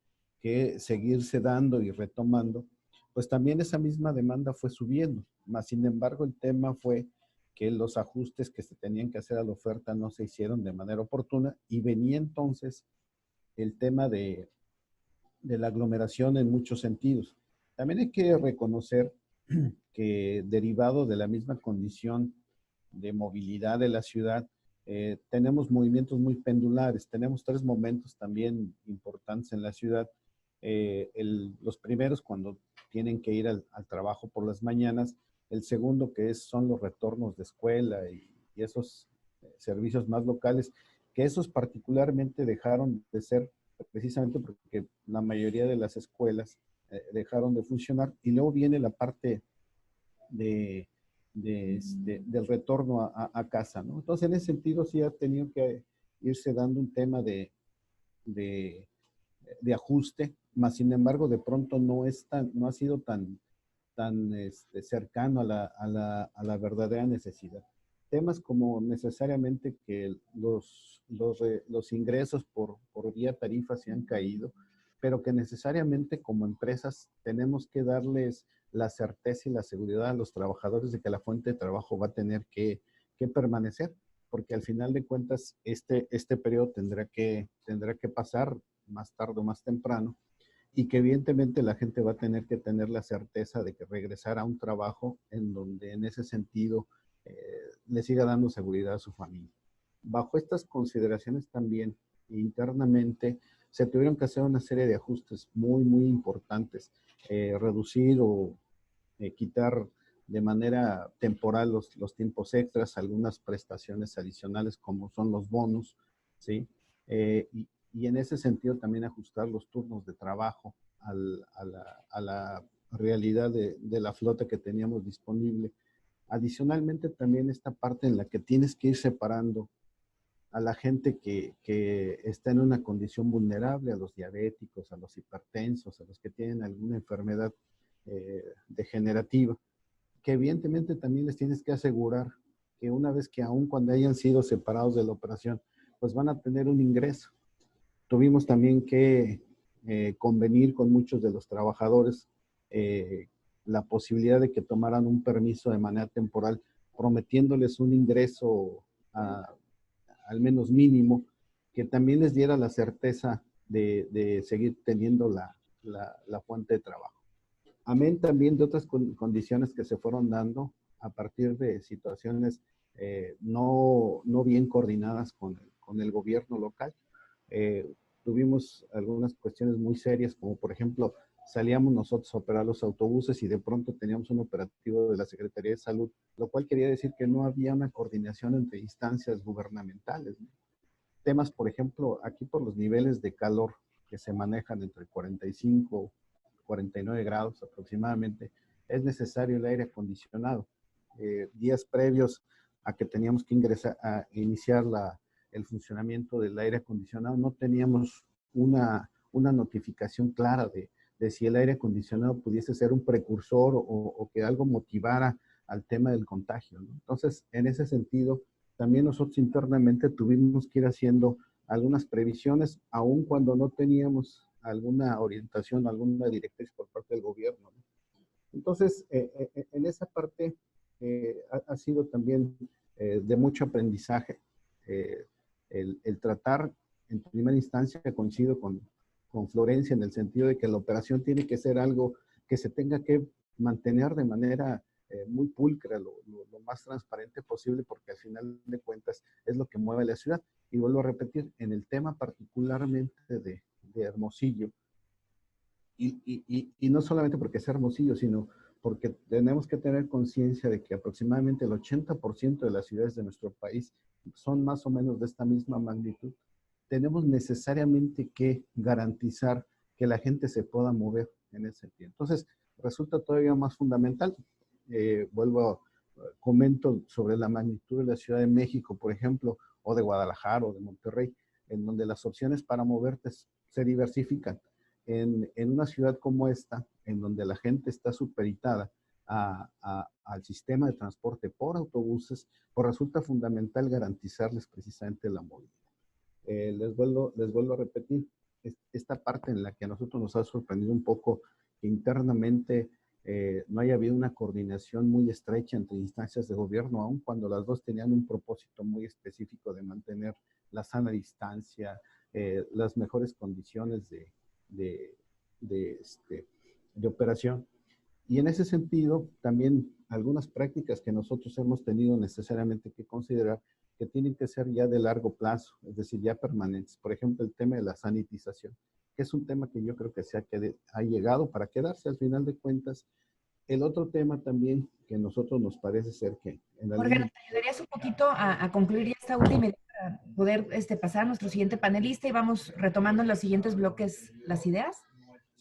seguirse dando y retomando, pues también esa misma demanda fue subiendo. Más sin embargo, el tema fue que los ajustes que se tenían que hacer a la oferta no se hicieron de manera oportuna y venía entonces el tema de la aglomeración en muchos sentidos. También hay que reconocer que derivado de la misma condición de movilidad de la ciudad, tenemos movimientos muy pendulares. Tenemos 3 momentos también importantes en la ciudad. Los primeros cuando tienen que ir al trabajo por las mañanas. El segundo son los retornos de escuela y esos servicios más locales, que esos particularmente dejaron de ser precisamente porque la mayoría de las escuelas dejaron de funcionar. Y luego viene la parte del retorno a casa, ¿no? Entonces, en ese sentido, sí ha tenido que irse dando un tema de ajuste, más sin embargo, de pronto no ha sido tan cercano a la verdadera necesidad. Temas como necesariamente que los ingresos por vía tarifa se han caído, pero que necesariamente como empresas tenemos que darles la certeza y la seguridad a los trabajadores de que la fuente de trabajo va a tener que permanecer, porque al final de cuentas este periodo tendrá que pasar más tarde o más temprano, y que evidentemente la gente va a tener que tener la certeza de que regresar a un trabajo en donde en ese sentido le siga dando seguridad a su familia. Bajo estas consideraciones también internamente se tuvieron que hacer una serie de ajustes muy, muy importantes, reducir o quitar de manera temporal los tiempos extras, algunas prestaciones adicionales como son los bonos, ¿sí? Y en ese sentido también ajustar los turnos de trabajo a la realidad de la flota que teníamos disponible. Adicionalmente también esta parte en la que tienes que ir separando a la gente que está en una condición vulnerable, a los diabéticos, a los hipertensos, a los que tienen alguna enfermedad degenerativa, que evidentemente también les tienes que asegurar que una vez que aun cuando hayan sido separados de la operación, pues van a tener un ingreso. Tuvimos también que convenir con muchos de los trabajadores la posibilidad de que tomaran un permiso de manera temporal, prometiéndoles un ingreso al menos mínimo, que también les diera la certeza de seguir teniendo la fuente de trabajo. Amén también de otras condiciones que se fueron dando a partir de situaciones no bien coordinadas con el gobierno local. Tuvimos algunas cuestiones muy serias, como por ejemplo, salíamos nosotros a operar los autobuses y de pronto teníamos un operativo de la Secretaría de Salud, lo cual quería decir que no había una coordinación entre instancias gubernamentales, ¿no? Temas, por ejemplo, aquí por los niveles de calor que se manejan entre 45 y 49 grados aproximadamente, es necesario el aire acondicionado. Días previos a que teníamos que iniciar el funcionamiento del aire acondicionado, no teníamos una notificación clara de si el aire acondicionado pudiese ser un precursor o que algo motivara al tema del contagio, ¿no? Entonces, en ese sentido, también nosotros internamente tuvimos que ir haciendo algunas previsiones, aun cuando no teníamos alguna orientación, alguna directriz por parte del gobierno, ¿no? Entonces, en esa parte ha sido también de mucho aprendizaje. El tratar, en primera instancia, coincido con Florencia en el sentido de que la operación tiene que ser algo que se tenga que mantener de manera muy pulcra, lo más transparente posible, porque al final de cuentas es lo que mueve la ciudad. Y vuelvo a repetir, en el tema particularmente de Hermosillo, y no solamente porque es Hermosillo, sino porque tenemos que tener conciencia de que aproximadamente el 80% de las ciudades de nuestro país son más o menos de esta misma magnitud. Tenemos necesariamente que garantizar que la gente se pueda mover en ese sentido. Entonces, resulta todavía más fundamental. Comento sobre la magnitud de la Ciudad de México, por ejemplo, o de Guadalajara o de Monterrey, en donde las opciones para moverte se diversifican. En una ciudad como esta, en donde la gente está supeditada al sistema de transporte por autobuses, pues resulta fundamental garantizarles precisamente la movilidad. Les vuelvo a repetir, esta parte en la que a nosotros nos ha sorprendido un poco que internamente no haya habido una coordinación muy estrecha entre instancias de gobierno, aun cuando las dos tenían un propósito muy específico de mantener la sana distancia, las mejores condiciones de operación. Y en ese sentido, también algunas prácticas que nosotros hemos tenido necesariamente que considerar que tienen que ser ya de largo plazo, es decir, ya permanentes. Por ejemplo, el tema de la sanitización, que es un tema que yo creo que ha llegado para quedarse al final de cuentas. El otro tema también que a nosotros nos parece ser que... Morgan, ¿te ayudarías un poquito a concluir ya esta última idea para poder pasar a nuestro siguiente panelista y vamos retomando en los siguientes bloques las ideas?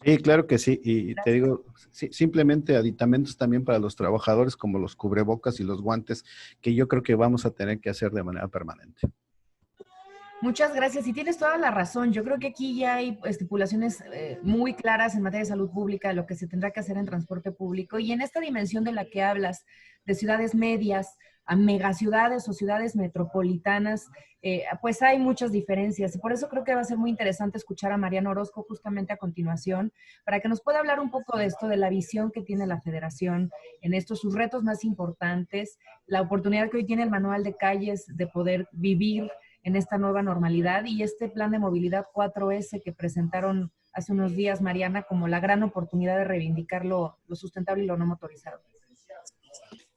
Sí, claro que sí. Y te digo, sí, simplemente aditamentos también para los trabajadores como los cubrebocas y los guantes, que yo creo que vamos a tener que hacer de manera permanente. Muchas gracias. Y tienes toda la razón. Yo creo que aquí ya hay estipulaciones muy claras en materia de salud pública, de lo que se tendrá que hacer en transporte público. Y en esta dimensión de la que hablas, de ciudades medias a megaciudades o ciudades metropolitanas, pues hay muchas diferencias. Y por eso creo que va a ser muy interesante escuchar a Mariana Orozco justamente a continuación, para que nos pueda hablar un poco de esto, de la visión que tiene la Federación en estos, sus retos más importantes, la oportunidad que hoy tiene el Manual de Calles de poder vivir en esta nueva normalidad y este plan de movilidad 4S que presentaron hace unos días, Mariana, como la gran oportunidad de reivindicar lo sustentable y lo no motorizado.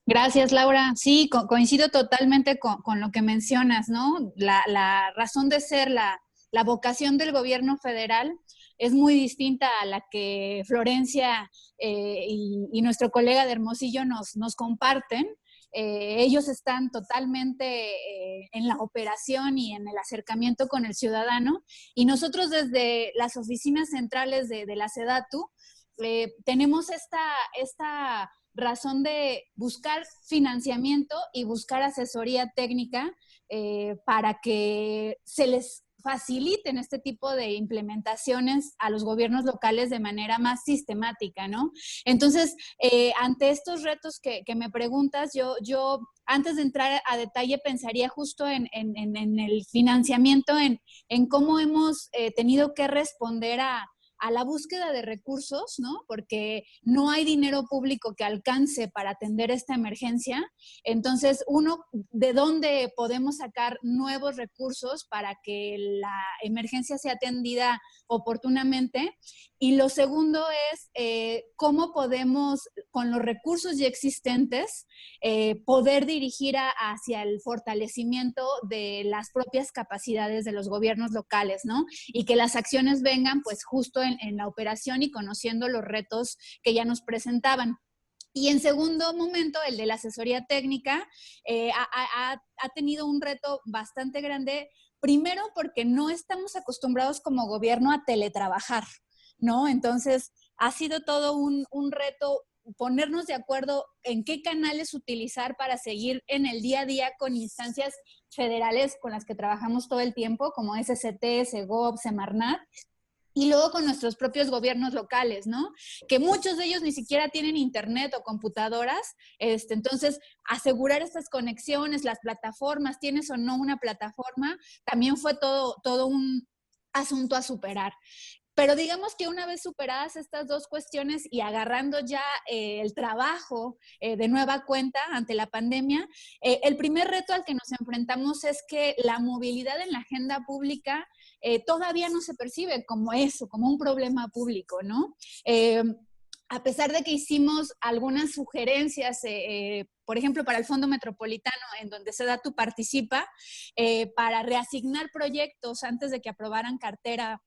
Gracias, Laura. Sí, coincido totalmente con lo que mencionas, ¿no? La razón de ser, la vocación del gobierno federal es muy distinta a la que Florencia y nuestro colega de Hermosillo nos comparten. Ellos están totalmente en la operación y en el acercamiento con el ciudadano, y nosotros desde las oficinas centrales de la SEDATU tenemos esta razón de buscar financiamiento y buscar asesoría técnica para que se les faciliten este tipo de implementaciones a los gobiernos locales de manera más sistemática, ¿no? Entonces, ante estos retos que me preguntas, yo antes de entrar a detalle pensaría justo en el financiamiento, en cómo hemos tenido que responder a la búsqueda de recursos, ¿no? Porque no hay dinero público que alcance para atender esta emergencia. Entonces, ¿de dónde podemos sacar nuevos recursos para que la emergencia sea atendida oportunamente? Y lo segundo es cómo podemos, con los recursos ya existentes, poder dirigir hacia el fortalecimiento de las propias capacidades de los gobiernos locales, ¿no? Y que las acciones vengan pues justo en la operación y conociendo los retos que ya nos presentaban. Y en segundo momento, el de la asesoría técnica ha tenido un reto bastante grande, primero porque no estamos acostumbrados como gobierno a teletrabajar, ¿no? Entonces, ha sido todo un reto ponernos de acuerdo en qué canales utilizar para seguir en el día a día con instancias federales con las que trabajamos todo el tiempo, como SCT, Segov, Semarnat, y luego con nuestros propios gobiernos locales, ¿no? Que muchos de ellos ni siquiera tienen internet o computadoras, entonces asegurar estas conexiones, las plataformas, tienes o no una plataforma, también fue todo un asunto a superar. Pero digamos que una vez superadas estas dos cuestiones y agarrando ya el trabajo de nueva cuenta ante la pandemia, el primer reto al que nos enfrentamos es que la movilidad en la agenda pública todavía no se percibe como eso, como un problema público, ¿no? A pesar de que hicimos algunas sugerencias, por ejemplo, para el Fondo Metropolitano, en donde SEDATU participa, para reasignar proyectos antes de que aprobaran cartera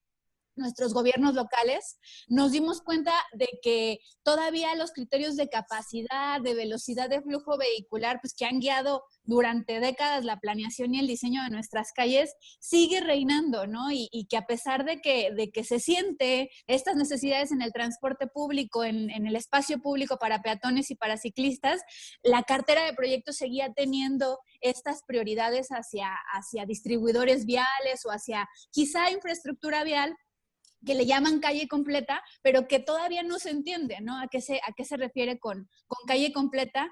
nuestros gobiernos locales, nos dimos cuenta de que todavía los criterios de capacidad, de velocidad de flujo vehicular, pues que han guiado durante décadas la planeación y el diseño de nuestras calles, sigue reinando, ¿no? Y que a pesar de que se siente estas necesidades en el transporte público, en el espacio público para peatones y para ciclistas, la cartera de proyectos seguía teniendo estas prioridades hacia distribuidores viales o hacia quizá infraestructura vial, que le llaman calle completa, pero que todavía no se entiende, ¿no? ¿A qué se refiere con calle completa?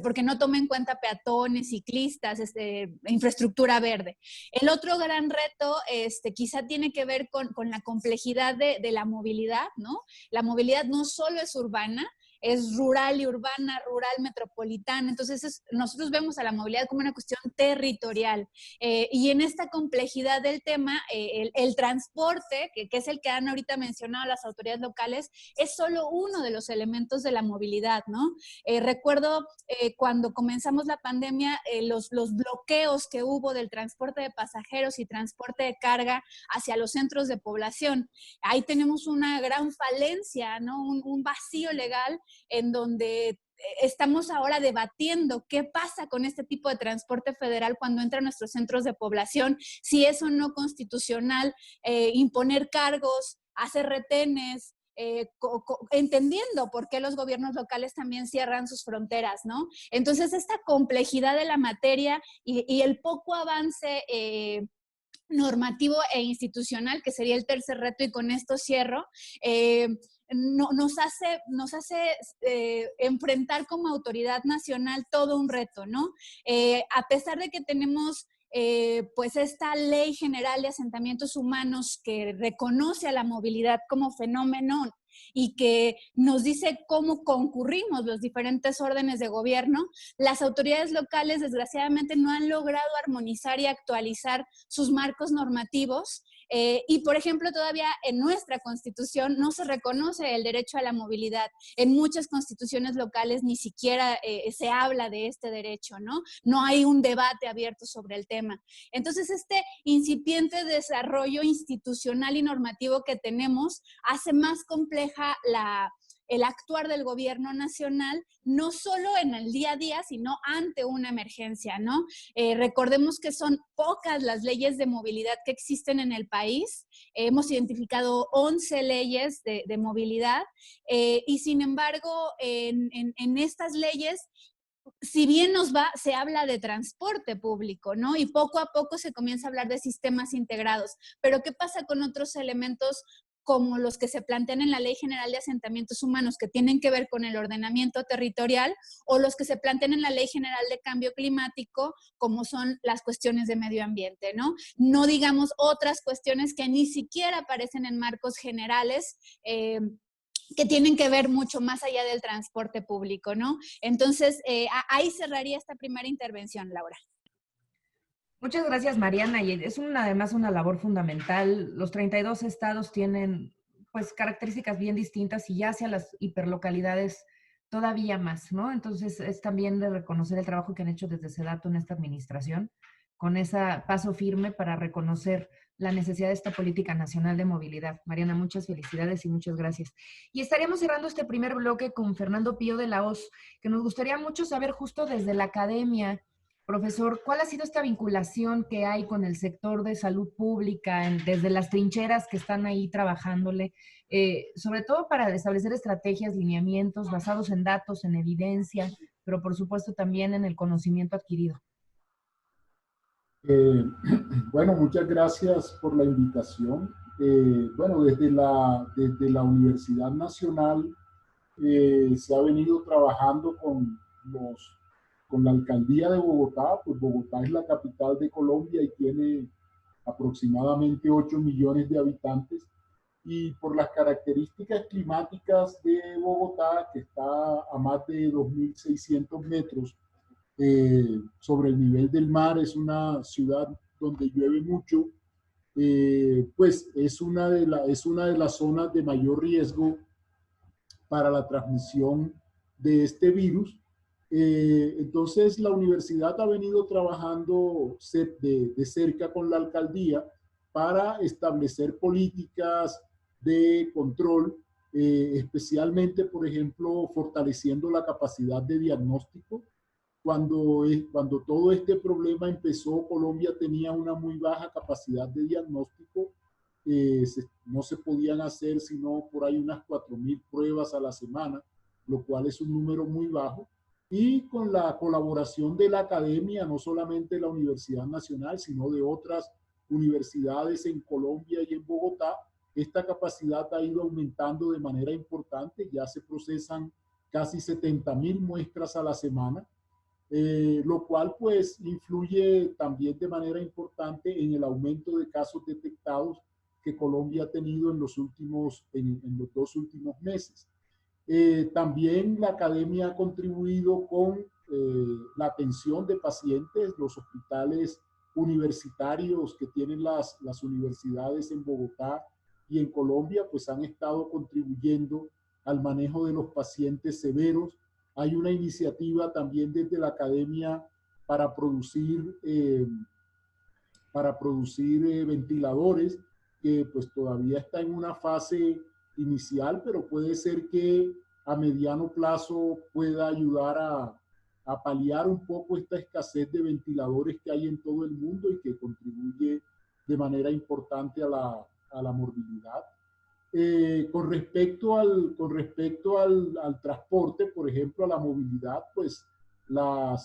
Porque no toma en cuenta peatones, ciclistas, infraestructura verde. El otro gran reto quizá tiene que ver con la complejidad de la movilidad, ¿no? La movilidad no solo es urbana, es rural y urbana, rural metropolitana. Entonces, nosotros vemos a la movilidad como una cuestión territorial. Y en esta complejidad del tema, el transporte, que es el que han ahorita mencionado las autoridades locales, es solo uno de los elementos de la movilidad, ¿no? Recuerdo cuando comenzamos la pandemia, los bloqueos que hubo del transporte de pasajeros y transporte de carga hacia los centros de población. Ahí tenemos una gran falencia, ¿no? Un vacío legal en donde estamos ahora debatiendo qué pasa con este tipo de transporte federal cuando entra a nuestros centros de población, si es o no constitucional imponer cargos, hacer retenes, entendiendo por qué los gobiernos locales también cierran sus fronteras, ¿no? Entonces, esta complejidad de la materia y el poco avance normativo e institucional, que sería el tercer reto, y con esto cierro, nos hace enfrentar como autoridad nacional todo un reto, ¿no? A pesar de que tenemos pues esta Ley General de Asentamientos Humanos que reconoce a la movilidad como fenómeno y que nos dice cómo concurrimos los diferentes órdenes de gobierno, las autoridades locales desgraciadamente no han logrado armonizar y actualizar sus marcos normativos. Y, por ejemplo, todavía en nuestra Constitución no se reconoce el derecho a la movilidad. En muchas constituciones locales ni siquiera se habla de este derecho, ¿no? No hay un debate abierto sobre el tema. Entonces, este incipiente desarrollo institucional y normativo que tenemos hace más compleja el actuar del gobierno nacional, no solo en el día a día, sino ante una emergencia, ¿no? Recordemos que son pocas las leyes de movilidad que existen en el país. Hemos identificado 11 leyes de movilidad y sin embargo, en estas leyes, si bien nos va, se habla de transporte público, ¿no? Y poco a poco se comienza a hablar de sistemas integrados. Pero ¿qué pasa con otros elementos como los que se plantean en la Ley General de Asentamientos Humanos, que tienen que ver con el ordenamiento territorial, o los que se plantean en la Ley General de Cambio Climático, como son las cuestiones de medio ambiente, ¿no? No digamos otras cuestiones que ni siquiera aparecen en marcos generales, que tienen que ver mucho más allá del transporte público, ¿no? Entonces, ahí cerraría esta primera intervención, Laura. Muchas gracias, Mariana. Y es además una labor fundamental. Los 32 estados tienen pues características bien distintas y ya hacia las hiperlocalidades todavía más, ¿no? Entonces es también de reconocer el trabajo que han hecho desde SEDATU en esta administración, con ese paso firme para reconocer la necesidad de esta política nacional de movilidad. Mariana, muchas felicidades y muchas gracias. Y estaríamos cerrando este primer bloque con Fernando Pío de la Hoz, que nos gustaría mucho saber justo desde la academia. Profesor, ¿cuál ha sido esta vinculación que hay con el sector de salud pública, desde las trincheras que están ahí trabajándole, sobre todo para establecer estrategias, lineamientos basados en datos, en evidencia, pero por supuesto también en el conocimiento adquirido? Bueno, muchas gracias por la invitación. Bueno, desde la Universidad Nacional se ha venido trabajando con la alcaldía de Bogotá. Pues Bogotá es la capital de Colombia y tiene aproximadamente 8 millones de habitantes, y por las características climáticas de Bogotá, que está a más de 2.600 metros sobre el nivel del mar, es una ciudad donde llueve mucho, pues es una de las zonas de mayor riesgo para la transmisión de este virus. Entonces la universidad ha venido trabajando de cerca con la alcaldía para establecer políticas de control, especialmente, por ejemplo, fortaleciendo la capacidad de diagnóstico. Cuando todo este problema empezó, Colombia tenía una muy baja capacidad de diagnóstico. No se podían hacer sino por ahí unas 4.000 pruebas a la semana, lo cual es un número muy bajo. Y con la colaboración de la academia, no solamente de la Universidad Nacional, sino de otras universidades en Colombia y en Bogotá, esta capacidad ha ido aumentando de manera importante. Ya se procesan casi 70.000 muestras a la semana, lo cual pues influye también de manera importante en el aumento de casos detectados que Colombia ha tenido en los 2 últimos meses. También la academia ha contribuido con la atención de pacientes. Los hospitales universitarios que tienen las universidades en Bogotá y en Colombia, pues han estado contribuyendo al manejo de los pacientes severos. Hay una iniciativa también desde la academia para producir ventiladores, que pues todavía está en una fase inicial, pero puede ser que a mediano plazo pueda ayudar a paliar un poco esta escasez de ventiladores que hay en todo el mundo y que contribuye de manera importante a la morbilidad. Con respecto al transporte, por ejemplo, a la movilidad, pues la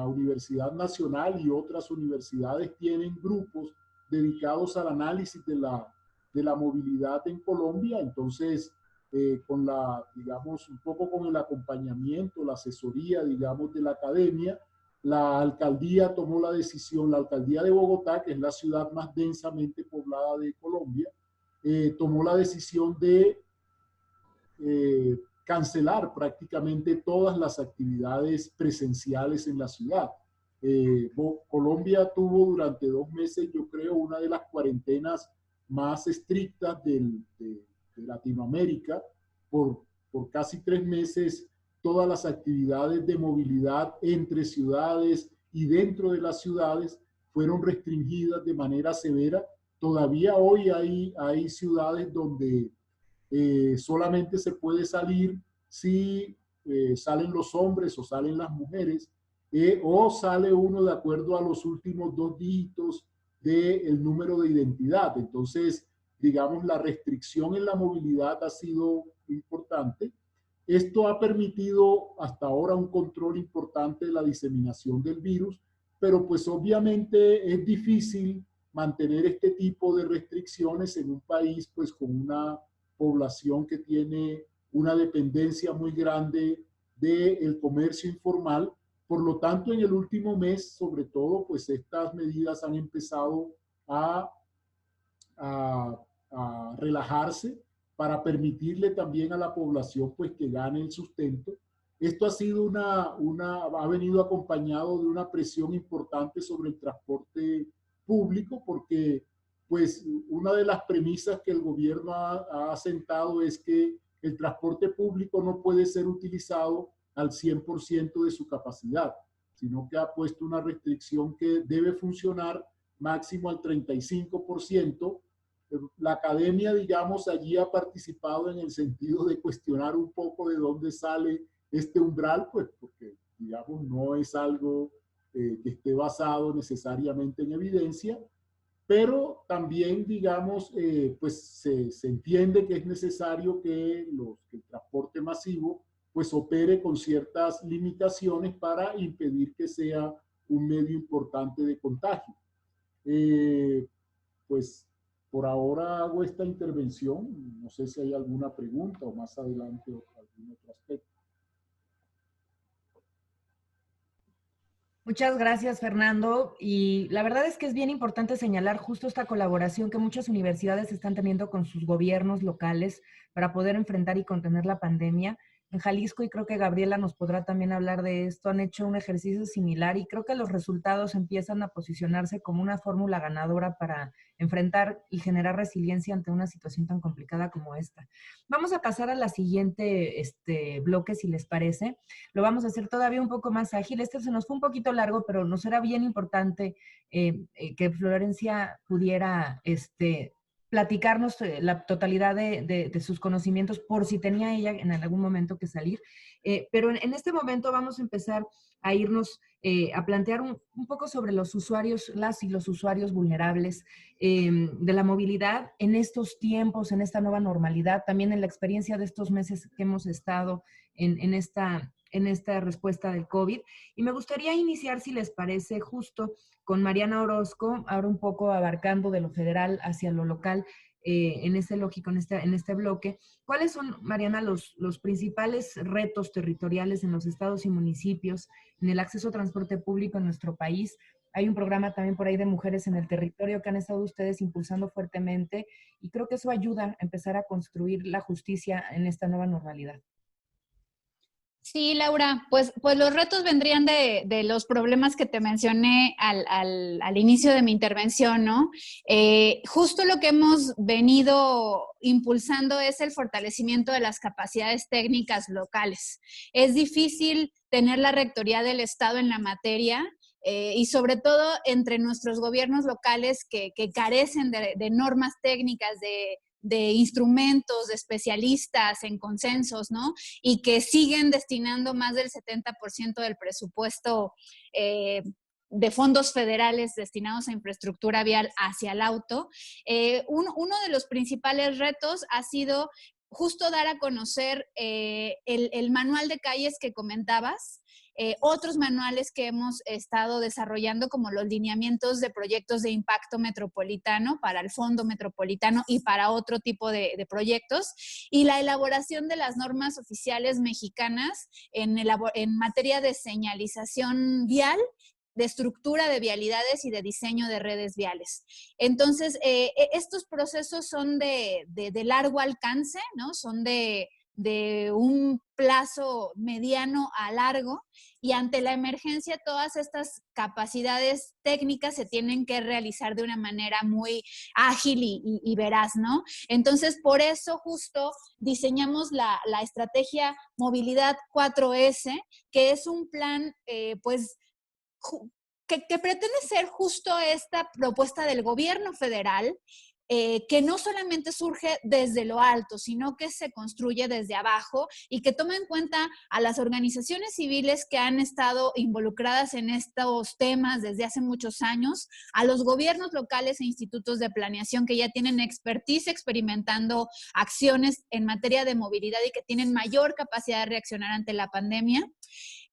Universidad Nacional y otras universidades tienen grupos dedicados al análisis de la movilidad en Colombia. Entonces, digamos, un poco con el acompañamiento, la asesoría, digamos, de la academia, la alcaldía tomó la decisión, la alcaldía de Bogotá, que es la ciudad más densamente poblada de Colombia, tomó la decisión de cancelar prácticamente todas las actividades presenciales en la ciudad. Colombia tuvo durante 2 meses, yo creo, una de las cuarentenas más estrictas de Latinoamérica. Por casi 3 meses, todas las actividades de movilidad entre ciudades y dentro de las ciudades fueron restringidas de manera severa. Todavía hoy hay ciudades donde solamente se puede salir si salen los hombres o salen las mujeres, o sale uno de acuerdo a los últimos 2 dígitos del número de identidad. Entonces, digamos, la restricción en la movilidad ha sido importante. Esto ha permitido hasta ahora un control importante de la diseminación del virus, pero pues obviamente es difícil mantener este tipo de restricciones en un país pues con una población que tiene una dependencia muy grande del comercio informal. Por lo tanto, en el último mes, sobre todo, pues estas medidas han empezado a relajarse para permitirle también a la población pues que gane el sustento. Esto ha sido ha venido acompañado de una presión importante sobre el transporte público, porque pues una de las premisas que el gobierno ha asentado es que el transporte público no puede ser utilizado al 100% de su capacidad, sino que ha puesto una restricción que debe funcionar máximo al 35%. La academia, digamos, allí ha participado en el sentido de cuestionar un poco de dónde sale este umbral, pues porque, digamos, no es algo que esté basado necesariamente en evidencia, pero también, digamos, pues se entiende que es necesario que el transporte masivo pues opere con ciertas limitaciones para impedir que sea un medio importante de contagio. Pues por ahora hago esta intervención. No sé si hay alguna pregunta o más adelante algún otro aspecto. Muchas gracias, Fernando. Y la verdad es que es bien importante señalar justo esta colaboración que muchas universidades están teniendo con sus gobiernos locales para poder enfrentar y contener la pandemia. en Jalisco, y creo que Gabriela nos podrá también hablar de esto, han hecho un ejercicio similar y creo que los resultados empiezan a posicionarse como una fórmula ganadora para enfrentar y generar resiliencia ante una situación tan complicada como esta. Vamos a pasar a la siguiente bloque, si les parece. Lo vamos a hacer todavía un poco más ágil. Este se nos fue un poquito largo, pero nos era bien importante que Florencia pudiera platicarnos la totalidad de sus conocimientos por si tenía ella en algún momento que salir. Pero en este momento vamos a empezar a irnos a plantear un poco sobre los usuarios, las y los usuarios vulnerables de la movilidad en estos tiempos, en esta nueva normalidad, también en la experiencia de estos meses que hemos estado en esta respuesta del COVID. Y me gustaría iniciar, si les parece, justo con Mariana Orozco, ahora un poco abarcando de lo federal hacia lo local, en este lógico, en este bloque. ¿Cuáles son, Mariana, los principales retos territoriales en los estados y municipios en el acceso a transporte público en nuestro país? Hay un programa también por ahí de mujeres en el territorio que han estado ustedes impulsando fuertemente y creo que eso ayuda a empezar a construir la justicia en esta nueva normalidad. Sí, Laura, pues los retos vendrían de los problemas que te mencioné al inicio de mi intervención, ¿no? Justo lo que hemos venido impulsando es el fortalecimiento de las capacidades técnicas locales. Es difícil tener la rectoría del Estado en la materia, y sobre todo entre nuestros gobiernos locales que carecen de normas técnicas, de instrumentos, de especialistas en consensos, ¿no? Y que siguen destinando más del 70% del presupuesto de fondos federales destinados a infraestructura vial hacia el auto. Uno de los principales retos ha sido justo dar a conocer el manual de calles que comentabas, otros manuales que hemos estado desarrollando como los lineamientos de proyectos de impacto metropolitano para el Fondo Metropolitano y para otro tipo de proyectos, y la elaboración de las normas oficiales mexicanas en materia de señalización vial, de estructura de vialidades y de diseño de redes viales. Entonces, estos procesos son de largo alcance, ¿no? Son de un plazo mediano a largo, y ante la emergencia todas estas capacidades técnicas se tienen que realizar de una manera muy ágil y veraz, ¿no? Entonces, por eso justo diseñamos la estrategia Movilidad 4S, que es un plan, que pretende ser justo esta propuesta del gobierno federal, que no solamente surge desde lo alto, sino que se construye desde abajo y que toma en cuenta a las organizaciones civiles que han estado involucradas en estos temas desde hace muchos años, a los gobiernos locales e institutos de planeación que ya tienen expertise experimentando acciones en materia de movilidad y que tienen mayor capacidad de reaccionar ante la pandemia,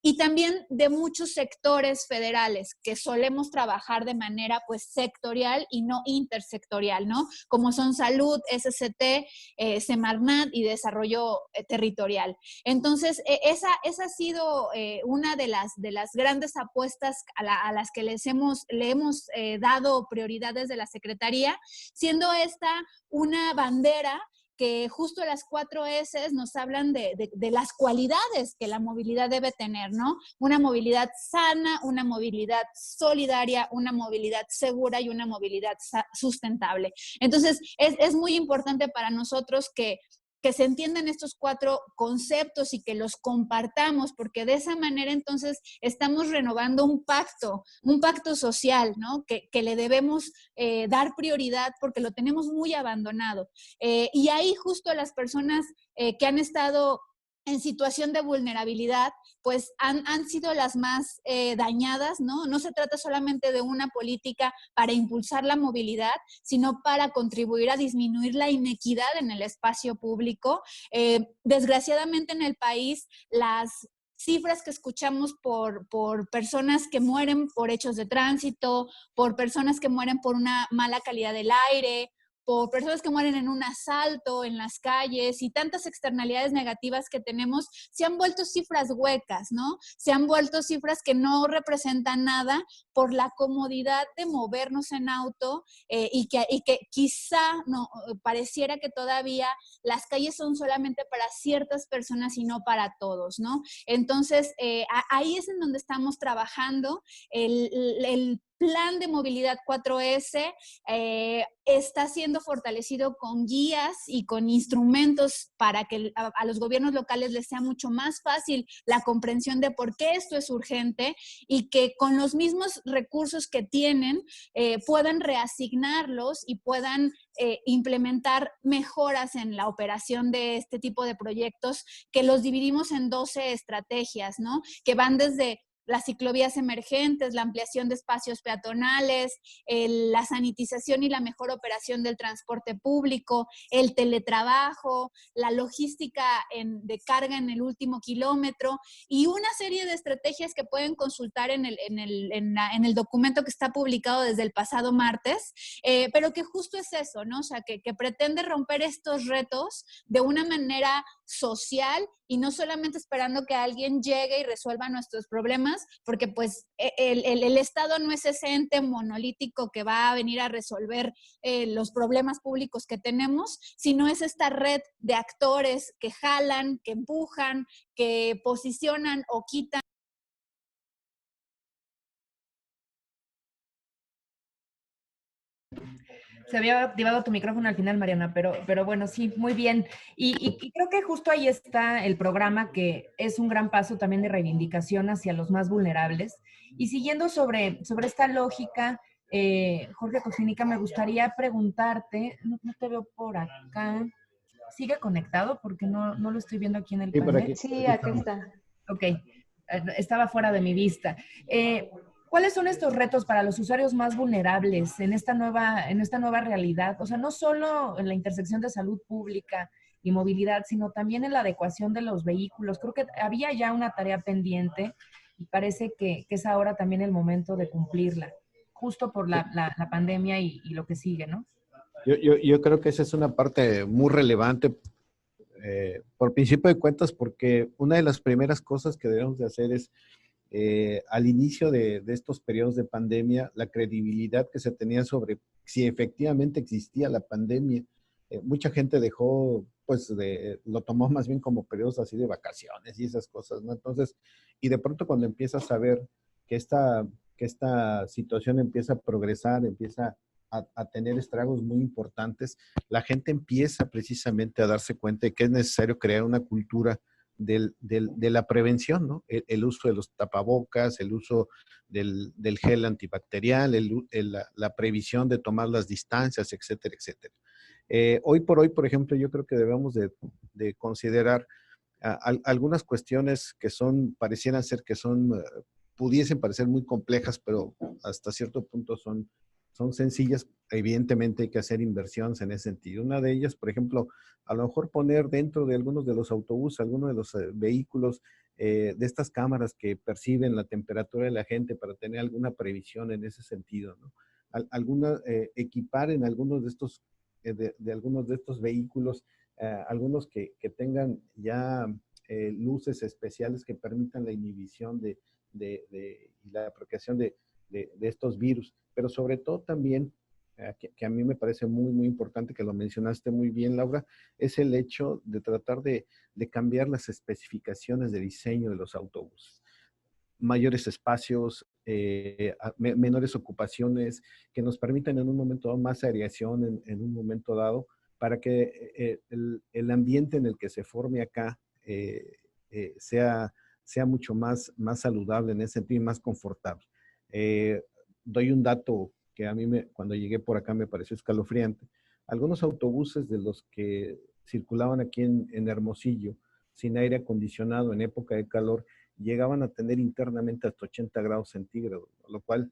y también de muchos sectores federales que solemos trabajar de manera pues sectorial y no intersectorial, ¿no? Como son salud, SCT, Semarnat y desarrollo territorial. Entonces, esa ha sido una de las grandes apuestas a las que le hemos dado prioridad desde la Secretaría, siendo esta una bandera que justo las 4S nos hablan de las cualidades que la movilidad debe tener, ¿no? Una movilidad sana, una movilidad solidaria, una movilidad segura y una movilidad sustentable. Entonces, es muy importante para nosotros que se entiendan estos 4 conceptos y que los compartamos, porque de esa manera entonces estamos renovando un pacto social, ¿no? Que le debemos dar prioridad porque lo tenemos muy abandonado. Y ahí justo las personas que han estado en situación de vulnerabilidad, pues han sido las más dañadas, ¿no? No se trata solamente de una política para impulsar la movilidad, sino para contribuir a disminuir la inequidad en el espacio público. Desgraciadamente en el país, las cifras que escuchamos por personas que mueren por hechos de tránsito, por personas que mueren por una mala calidad del aire, por personas que mueren en un asalto, en las calles y tantas externalidades negativas que tenemos, se han vuelto cifras huecas, ¿no? Se han vuelto cifras que no representan nada por la comodidad de movernos en auto y que quizá no, pareciera que todavía las calles son solamente para ciertas personas y no para todos, ¿no? Entonces, ahí es en donde estamos trabajando. El plan de movilidad 4S está siendo fortalecido con guías y con instrumentos para que a los gobiernos locales les sea mucho más fácil la comprensión de por qué esto es urgente y que con los mismos recursos que tienen puedan reasignarlos y puedan implementar mejoras en la operación de este tipo de proyectos, que los dividimos en 12 estrategias, ¿no? Que van desde las ciclovías emergentes, la ampliación de espacios peatonales, la sanitización y la mejor operación del transporte público, el teletrabajo, la logística de carga en el último kilómetro y una serie de estrategias que pueden consultar en el documento que está publicado desde el pasado martes, pero que justo es eso, ¿no? O sea, que pretende romper estos retos de una manera social y no solamente esperando que alguien llegue y resuelva nuestros problemas, porque pues el Estado no es ese ente monolítico que va a venir a resolver los problemas públicos que tenemos, sino es esta red de actores que jalan, que empujan, que posicionan o quitan. Se había activado tu micrófono al final, Mariana, pero bueno, sí, muy bien. Y creo que justo ahí está el programa, que es un gran paso también de reivindicación hacia los más vulnerables. Y siguiendo sobre esta lógica, Jorge Cocinica, me gustaría preguntarte, no te veo por acá, ¿sigue conectado? Porque no lo estoy viendo aquí en el panel. Sí, acá está. Ok, estaba fuera de mi vista. ¿Cuáles son estos retos para los usuarios más vulnerables en esta nueva realidad? O sea, no solo en la intersección de salud pública y movilidad, sino también en la adecuación de los vehículos. Creo que había ya una tarea pendiente y parece que es ahora también el momento de cumplirla, justo por la pandemia y lo que sigue, ¿no? Yo creo que esa es una parte muy relevante por principio de cuentas, porque una de las primeras cosas que debemos de hacer es al inicio de estos periodos de pandemia, la credibilidad que se tenía sobre si efectivamente existía la pandemia. Mucha gente dejó, pues, lo tomó más bien como periodos así de vacaciones y esas cosas, ¿no? Entonces, y de pronto cuando empiezas a ver que esta situación empieza a progresar, empieza a tener estragos muy importantes, la gente empieza precisamente a darse cuenta de que es necesario crear una cultura de la prevención, ¿no? El uso de los tapabocas, el uso del gel antibacterial, la previsión de tomar las distancias, etcétera, etcétera. Hoy por hoy, por ejemplo, yo creo que debemos de considerar algunas cuestiones que parecieran ser que pudiesen parecer muy complejas, pero hasta cierto punto son sencillas. Evidentemente hay que hacer inversiones en ese sentido. Una de ellas, por ejemplo, a lo mejor poner dentro de algunos de los autobuses, algunos de los vehículos, de estas cámaras que perciben la temperatura de la gente para tener alguna previsión en ese sentido, ¿no? Equipar en algunos de estos, algunos de estos vehículos, algunos que tengan ya luces especiales que permitan la inhibición y la propagación de estos virus, pero sobre todo también, que a mí me parece muy, muy importante, que lo mencionaste muy bien, Laura, es el hecho de tratar de cambiar las especificaciones de diseño de los autobuses. Mayores espacios, menores ocupaciones, que nos permitan en un momento dado más aireación en un momento dado, para que el ambiente en el que se forme acá sea mucho más saludable en ese sentido y más confortable. Doy un dato que a mí cuando llegué por acá me pareció escalofriante. Algunos autobuses de los que circulaban aquí en Hermosillo, sin aire acondicionado en época de calor, llegaban a tener internamente hasta 80 grados centígrados, lo cual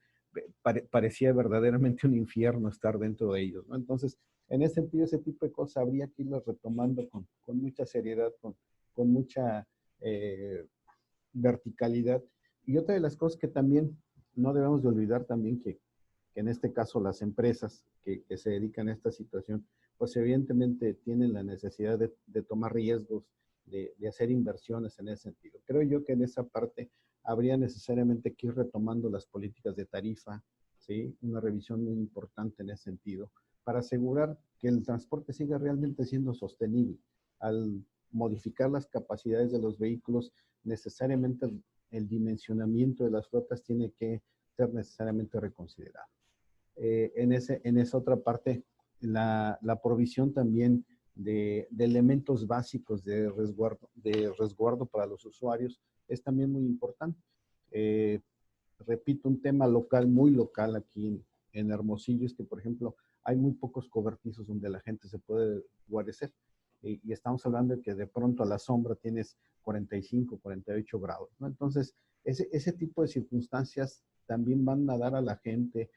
parecía verdaderamente un infierno estar dentro de ellos, ¿no? Entonces, en ese sentido, ese tipo de cosas habría que irlos retomando con mucha seriedad, con mucha verticalidad. Y otra de las cosas que también no debemos de olvidar también, que que en este caso las empresas que se dedican a esta situación, pues evidentemente tienen la necesidad de tomar riesgos, de hacer inversiones en ese sentido. Creo yo que en esa parte habría necesariamente que ir retomando las políticas de tarifa, ¿sí? Una revisión muy importante en ese sentido, para asegurar que el transporte siga realmente siendo sostenible. Al modificar las capacidades de los vehículos, necesariamente el dimensionamiento de las flotas tiene que ser necesariamente reconsiderado. En esa otra parte, la provisión también de elementos básicos de resguardo para los usuarios es también muy importante. Repito, un tema local, muy local aquí en Hermosillo, es que, por ejemplo, hay muy pocos cobertizos donde la gente se puede guarecer. Y estamos hablando de que de pronto a la sombra tienes 45, 48 grados, ¿no? Entonces, ese tipo de circunstancias también van a dar a la gente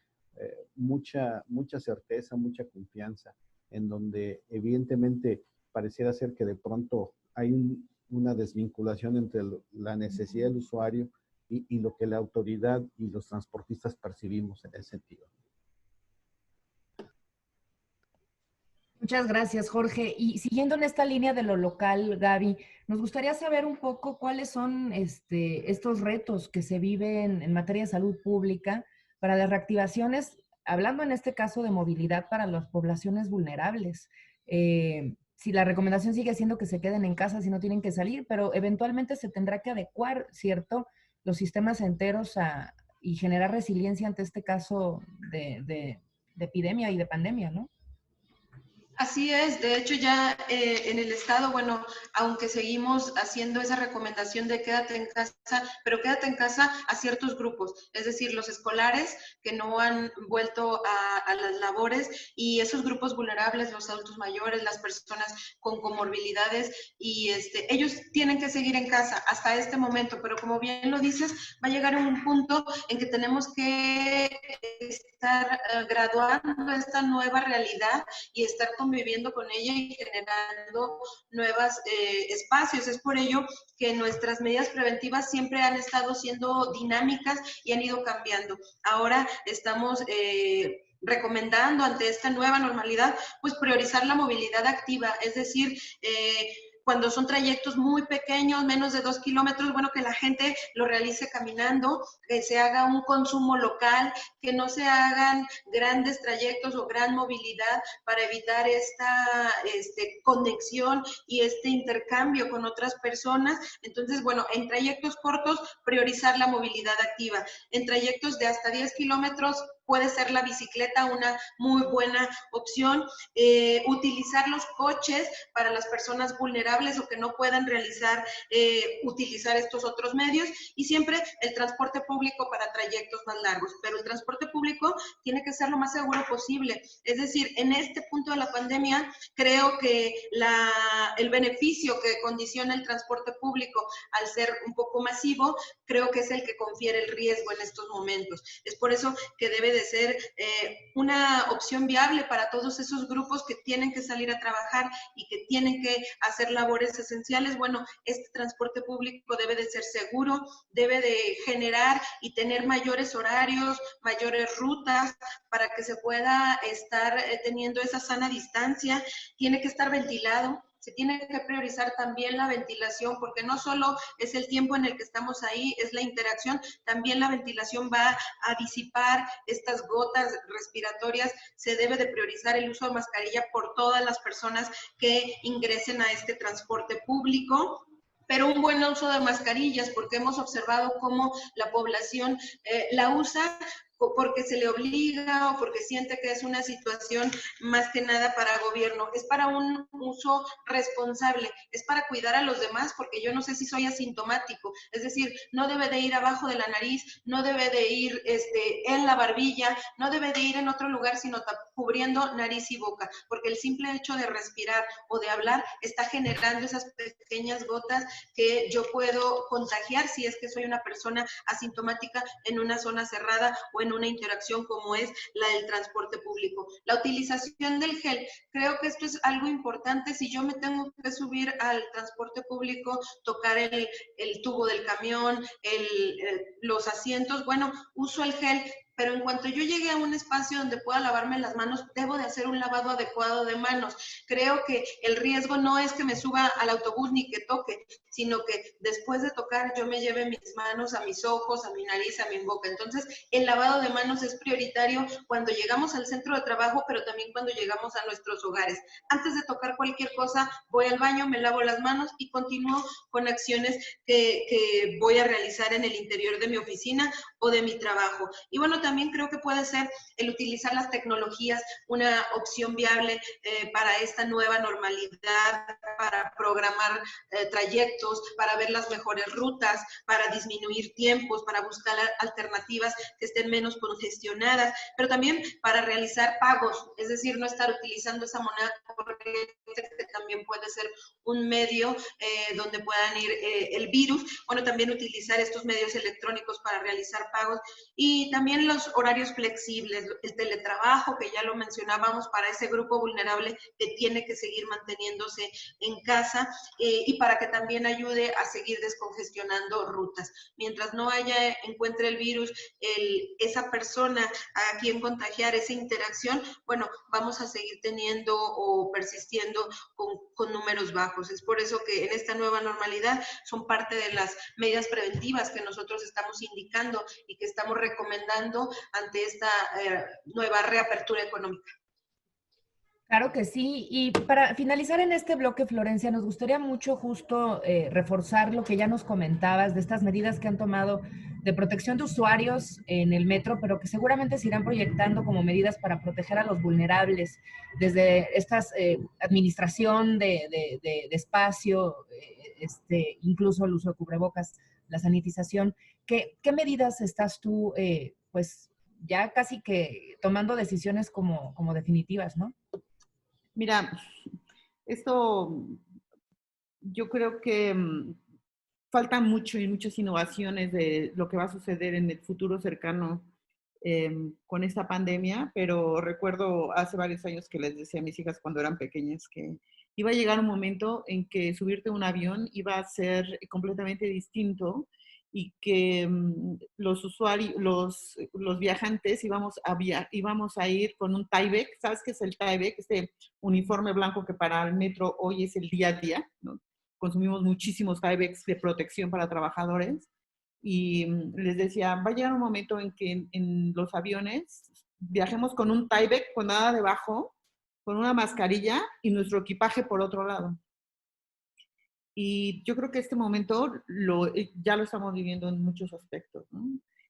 mucha certeza, mucha confianza, en donde evidentemente pareciera ser que de pronto hay una desvinculación entre la necesidad del usuario y lo que la autoridad y los transportistas percibimos en ese sentido. Muchas gracias, Jorge. Y siguiendo en esta línea de lo local, Gaby, nos gustaría saber un poco cuáles son estos retos que se viven en materia de salud pública para las reactivaciones, hablando en este caso de movilidad para las poblaciones vulnerables. Si la recomendación sigue siendo que se queden en casa si no tienen que salir, pero eventualmente se tendrá que adecuar, ¿cierto?, los sistemas enteros y generar resiliencia ante este caso de epidemia y de pandemia, ¿no? Así es, de hecho ya en el estado, bueno, aunque seguimos haciendo esa recomendación de quédate en casa, pero quédate en casa a ciertos grupos, es decir, los escolares que no han vuelto a las labores y esos grupos vulnerables, los adultos mayores, las personas con comorbilidades y ellos tienen que seguir en casa hasta este momento, pero como bien lo dices, va a llegar un punto en que tenemos que estar graduando esta nueva realidad y estar conviviendo con ella y generando nuevos espacios. Es por ello que nuestras medidas preventivas siempre han estado siendo dinámicas y han ido cambiando. Ahora estamos recomendando ante esta nueva normalidad, pues priorizar la movilidad activa, es decir, cuando son trayectos muy pequeños, menos de 2 kilómetros, bueno, que la gente lo realice caminando, que se haga un consumo local, que no se hagan grandes trayectos o gran movilidad para evitar esta conexión y este intercambio con otras personas. Entonces, bueno, en trayectos cortos, priorizar la movilidad activa. En trayectos de hasta 10 kilómetros, puede ser la bicicleta una muy buena opción. Utilizar los coches para las personas vulnerables o que no puedan utilizar estos otros medios y siempre el transporte público para trayectos más largos. Pero el transporte público tiene que ser lo más seguro posible. Es decir, en este punto de la pandemia, creo que el beneficio que condiciona el transporte público al ser un poco masivo, creo que es el que confiere el riesgo en estos momentos. Es por eso que debe de ser una opción viable para todos esos grupos que tienen que salir a trabajar y que tienen que hacer labores esenciales. Bueno, este transporte público debe de ser seguro, debe de generar y tener mayores horarios, mayores rutas para que se pueda estar teniendo esa sana distancia. Tiene que estar ventilado. Se tiene que priorizar también la ventilación, porque no solo es el tiempo en el que estamos ahí, es la interacción, también la ventilación va a disipar estas gotas respiratorias. Se debe de priorizar el uso de mascarilla por todas las personas que ingresen a este transporte público. Pero un buen uso de mascarillas, porque hemos observado cómo la población la usa porque se le obliga o porque siente que es una situación más que nada para gobierno. Es para un uso responsable, es para cuidar a los demás, porque yo no sé si soy asintomático, es decir, no debe de ir abajo de la nariz, no debe de ir en la barbilla, no debe de ir en otro lugar, sino cubriendo nariz y boca, porque el simple hecho de respirar o de hablar está generando esas pequeñas gotas que yo puedo contagiar si es que soy una persona asintomática en una zona cerrada o en una interacción como es la del transporte público. La utilización del gel, creo que esto es algo importante. Si yo me tengo que subir al transporte público, tocar el tubo del camión, los asientos, bueno, uso el gel pero en cuanto yo llegue a un espacio donde pueda lavarme las manos, debo de hacer un lavado adecuado de manos. Creo que el riesgo no es que me suba al autobús ni que toque, sino que después de tocar yo me lleve mis manos a mis ojos, a mi nariz, a mi boca. Entonces, el lavado de manos es prioritario cuando llegamos al centro de trabajo, pero también cuando llegamos a nuestros hogares. Antes de tocar cualquier cosa, voy al baño, me lavo las manos y continúo con acciones que voy a realizar en el interior de mi oficina o de mi trabajo. Y bueno, también creo que puede ser el utilizar las tecnologías una opción viable para esta nueva normalidad, para programar trayectos, para ver las mejores rutas, para disminuir tiempos, para buscar alternativas que estén menos congestionadas, pero también para realizar pagos, es decir, no estar utilizando esa moneda corriente, que también puede ser un medio donde puedan ir el virus. Bueno, también utilizar estos medios electrónicos para realizar pagos y también los horarios flexibles, el teletrabajo, que ya lo mencionábamos, para ese grupo vulnerable que tiene que seguir manteniéndose en casa y para que también ayude a seguir descongestionando rutas. Mientras no encuentre el virus, esa persona a quien contagiar, esa interacción, bueno, vamos a seguir teniendo o persistiendo con números bajos. Es por eso que en esta nueva normalidad son parte de las medidas preventivas que nosotros estamos indicando y que estamos recomendando ante esta nueva reapertura económica. Claro que sí. Y para finalizar en este bloque, Florencia, nos gustaría mucho justo reforzar lo que ya nos comentabas de estas medidas que han tomado de protección de usuarios en el metro, pero que seguramente se irán proyectando como medidas para proteger a los vulnerables, desde esta administración de espacio, incluso el uso de cubrebocas, la sanitización. ¿Qué medidas estás tú, pues, ya casi que tomando decisiones como definitivas, ¿no? Mira, esto yo creo que falta mucho y muchas innovaciones de lo que va a suceder en el futuro cercano con esta pandemia, pero recuerdo hace varios años que les decía a mis hijas cuando eran pequeñas que iba a llegar un momento en que subirte a un avión iba a ser completamente distinto y que los usuarios, los viajantes íbamos a ir con un Tyvek. ¿Sabes qué es el Tyvek? Este uniforme blanco que para el metro hoy es el día a día, ¿no? Consumimos muchísimos Tyveks de protección para trabajadores. Y les decía, va a llegar un momento en que en los aviones viajemos con un Tyvek, con nada debajo, con una mascarilla y nuestro equipaje por otro lado. Y yo creo que este momento ya lo estamos viviendo en muchos aspectos, ¿no?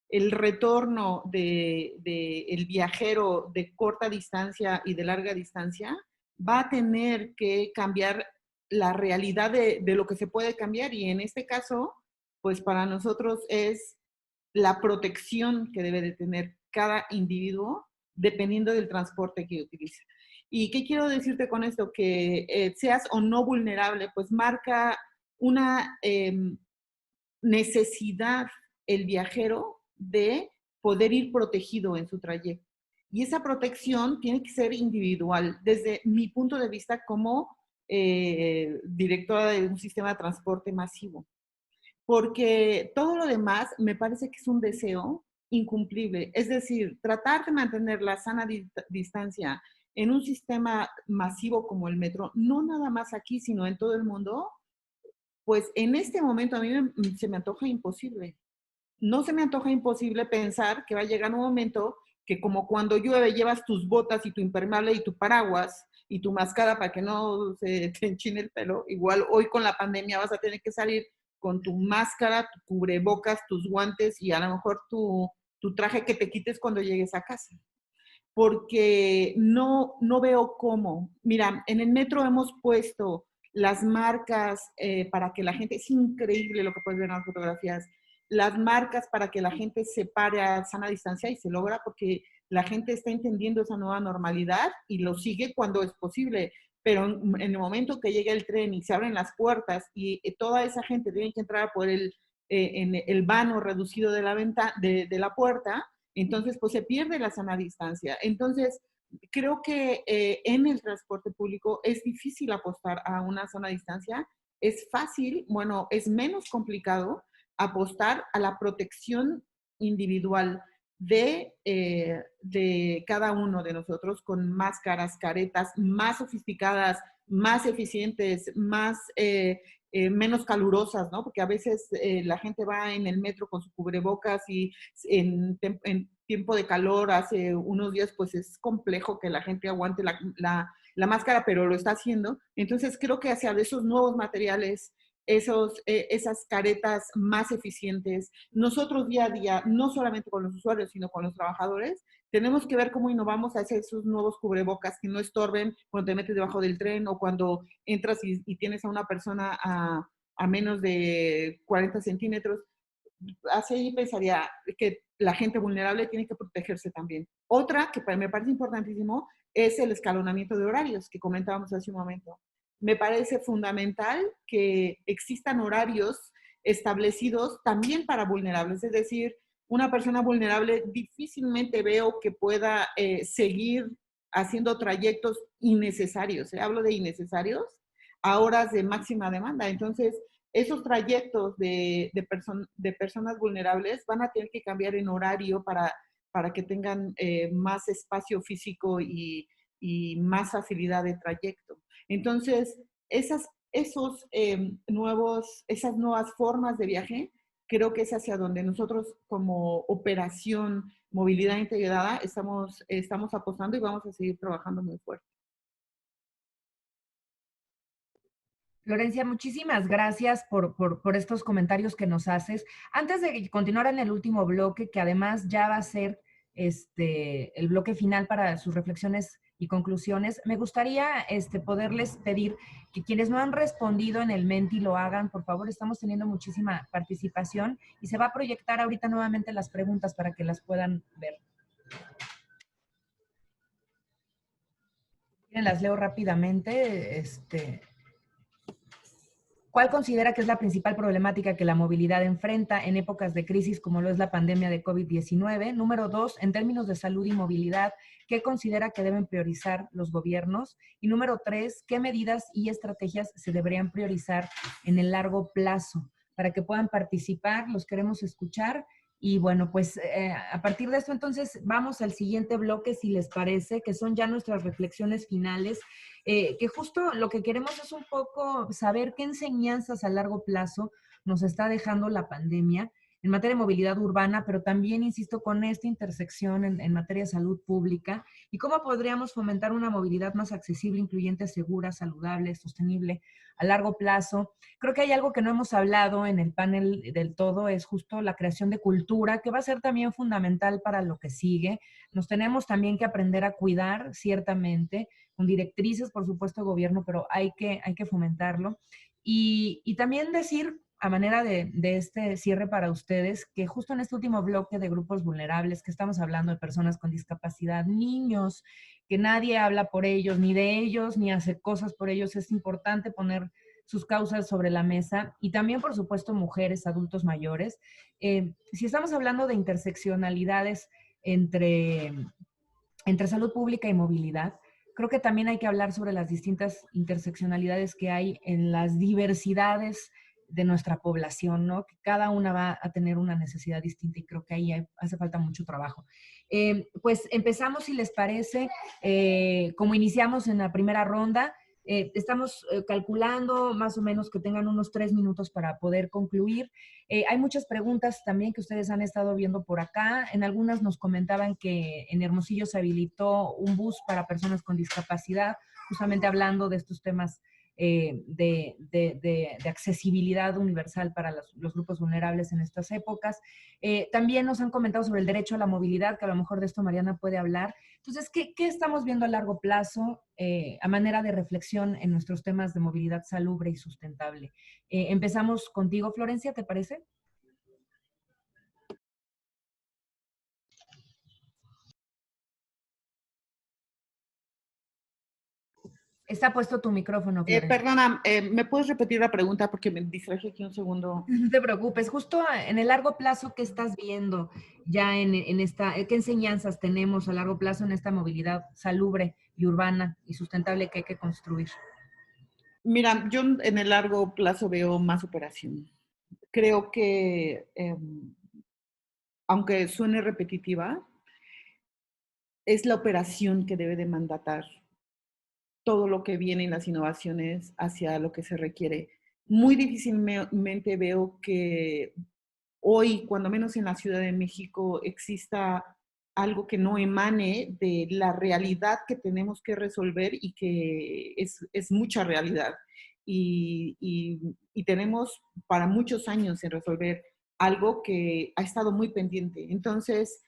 El retorno del viajero de corta distancia y de larga distancia va a tener que cambiar la realidad de lo que se puede cambiar, y en este caso, pues para nosotros es la protección que debe de tener cada individuo dependiendo del transporte que utilice. ¿Y qué quiero decirte con esto? Que seas o no vulnerable, pues marca una necesidad el viajero de poder ir protegido en su trayecto. Y esa protección tiene que ser individual. Desde mi punto de vista como directora de un sistema de transporte masivo. Porque todo lo demás me parece que es un deseo incumplible. Es decir, tratar de mantener la sana distancia en un sistema masivo como el metro, no nada más aquí, sino en todo el mundo, pues en este momento a mí se me antoja imposible. No se me antoja imposible pensar que va a llegar un momento que, como cuando llueve, llevas tus botas y tu impermeable y tu paraguas y tu máscara para que no se te enchine el pelo. Igual hoy con la pandemia vas a tener que salir con tu máscara, tu cubrebocas, tus guantes y a lo mejor tu traje que te quites cuando llegues a casa. Porque no veo cómo. Mira, en el metro hemos puesto las marcas para que la gente, es increíble lo que puedes ver en las fotografías, las marcas para que la gente se pare a sana distancia, y se logra porque la gente está entendiendo esa nueva normalidad y lo sigue cuando es posible. Pero en el momento que llega el tren y se abren las puertas y toda esa gente tiene que entrar por en el vano reducido de la puerta, entonces pues se pierde la sana distancia. Entonces creo que en el transporte público es difícil apostar a una sana distancia. Es fácil, bueno, es menos complicado apostar a la protección individual. de cada uno de nosotros con máscaras, caretas más sofisticadas, más eficientes, menos calurosas, ¿no? Porque a veces la gente va en el metro con su cubrebocas y en tiempo de calor, hace unos días, pues es complejo que la gente aguante la máscara, pero lo está haciendo. Entonces creo que hacia esos nuevos materiales, esas caretas más eficientes, nosotros día a día, no solamente con los usuarios, sino con los trabajadores, tenemos que ver cómo innovamos hacia esos nuevos cubrebocas que no estorben cuando te metes debajo del tren o cuando entras y tienes a una persona a menos de 40 centímetros. Así pensaría que la gente vulnerable tiene que protegerse también. Otra que me parece importantísimo es el escalonamiento de horarios que comentábamos hace un momento. Me parece fundamental que existan horarios establecidos también para vulnerables, es decir, una persona vulnerable difícilmente veo que pueda seguir haciendo trayectos innecesarios. Hablo de innecesarios a horas de máxima demanda. Entonces, esos trayectos de personas vulnerables van a tener que cambiar en horario para que tengan más espacio físico y más facilidad de trayecto. Entonces, esas nuevas formas de viaje, creo que es hacia donde nosotros como operación movilidad integrada estamos apostando y vamos a seguir trabajando muy fuerte. Florencia, muchísimas gracias por estos comentarios que nos haces. Antes de continuar en el último bloque, que además ya va a ser el bloque final para sus reflexiones y conclusiones, me gustaría poderles pedir que quienes no han respondido en el Menti lo hagan. Por favor, estamos teniendo muchísima participación y se va a proyectar ahorita nuevamente las preguntas para que las puedan ver. Las leo rápidamente. ¿Cuál considera que es la principal problemática que la movilidad enfrenta en épocas de crisis como lo es la pandemia de COVID-19? Número 2, en términos de salud y movilidad, ¿qué considera que deben priorizar los gobiernos? Y número 3, ¿qué medidas y estrategias se deberían priorizar en el largo plazo? Para que puedan participar, los queremos escuchar. Y bueno, pues a partir de esto entonces vamos al siguiente bloque, si les parece, que son ya nuestras reflexiones finales. Que justo lo que queremos es un poco saber qué enseñanzas a largo plazo nos está dejando la pandemia en materia de movilidad urbana, pero también, insisto, con esta intersección en materia de salud pública y cómo podríamos fomentar una movilidad más accesible, incluyente, segura, saludable, sostenible a largo plazo. Creo que hay algo que no hemos hablado en el panel del todo, es justo la creación de cultura, que va a ser también fundamental para lo que sigue. Nos tenemos también que aprender a cuidar, ciertamente, con directrices, por supuesto, de gobierno, pero hay que fomentarlo. Y también decir, a manera de este cierre para ustedes, que justo en este último bloque de grupos vulnerables, que estamos hablando de personas con discapacidad, niños, que nadie habla por ellos, ni hace cosas por ellos, es importante poner sus causas sobre la mesa, y también, por supuesto, mujeres, adultos mayores. Si estamos hablando de interseccionalidades entre salud pública y movilidad, creo que también hay que hablar sobre las distintas interseccionalidades que hay en las diversidades de nuestra población, ¿no? Que cada una va a tener una necesidad distinta y creo que ahí hace falta mucho trabajo. Pues empezamos, si les parece, como iniciamos en la primera ronda. Estamos calculando más o menos que tengan unos 3 minutos para poder concluir. Hay muchas preguntas también que ustedes han estado viendo por acá. En algunas nos comentaban que en Hermosillo se habilitó un bus para personas con discapacidad, justamente hablando de estos temas de accesibilidad universal para los grupos vulnerables en estas épocas. También nos han comentado sobre el derecho a la movilidad, que a lo mejor de esto Mariana puede hablar. Entonces, ¿qué estamos viendo a largo plazo a manera de reflexión en nuestros temas de movilidad salubre y sustentable? Empezamos contigo, Florencia, ¿te parece? Está puesto tu micrófono, Florencia. Perdona, ¿me puedes repetir la pregunta? Porque me distraje aquí un segundo. No te preocupes. Justo en el largo plazo, ¿qué estás viendo ya en esta, qué enseñanzas tenemos a largo plazo en esta movilidad salubre y urbana y sustentable que hay que construir? Mira, yo en el largo plazo veo más operación. Creo que aunque suene repetitiva, es la operación que debe de mandatar todo lo que viene en las innovaciones hacia lo que se requiere. Muy difícilmente veo que hoy, cuando menos en la Ciudad de México, exista algo que no emane de la realidad que tenemos que resolver y que es mucha realidad. Y tenemos para muchos años en resolver algo que ha estado muy pendiente. Entonces,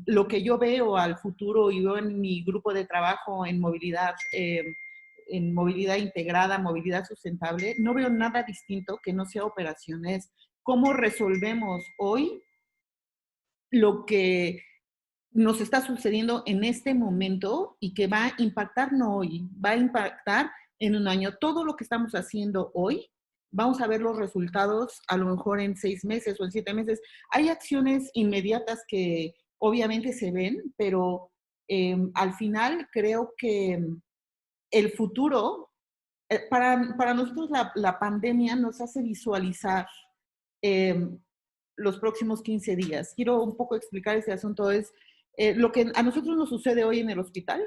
lo que yo veo al futuro y veo en mi grupo de trabajo en movilidad integrada, movilidad sustentable, no veo nada distinto que no sea operaciones. ¿Cómo resolvemos hoy lo que nos está sucediendo en este momento y que va a impactar no hoy, va a impactar en un año? Todo lo que estamos haciendo hoy, vamos a ver los resultados a lo mejor en 6 meses o en 7 meses. Hay acciones inmediatas que obviamente se ven, pero al final creo que el futuro, para nosotros la pandemia nos hace visualizar los próximos 15 días. Quiero un poco explicar ese asunto. Es lo que a nosotros nos sucede hoy en el hospital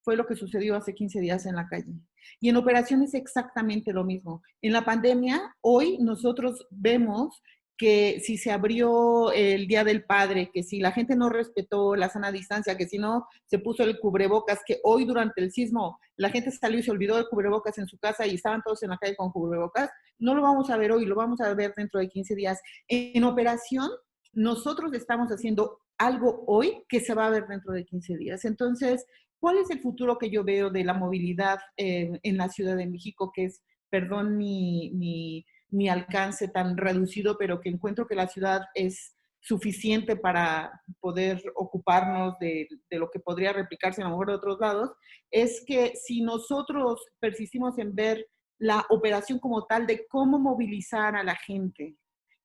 fue lo que sucedió hace 15 días en la calle. Y en operación es exactamente lo mismo. En la pandemia, hoy nosotros vemos que si se abrió el Día del Padre, que si la gente no respetó la sana distancia, que si no se puso el cubrebocas, que hoy durante el sismo la gente salió y se olvidó del cubrebocas en su casa y estaban todos en la calle con cubrebocas, no lo vamos a ver hoy, lo vamos a ver dentro de 15 días. En operación, nosotros estamos haciendo algo hoy que se va a ver dentro de 15 días. Entonces, ¿cuál es el futuro que yo veo de la movilidad en la Ciudad de México? Que es, perdón mi alcance tan reducido, pero que encuentro que la ciudad es suficiente para poder ocuparnos de lo que podría replicarse a lo mejor de otros lados, es que si nosotros persistimos en ver la operación como tal de cómo movilizar a la gente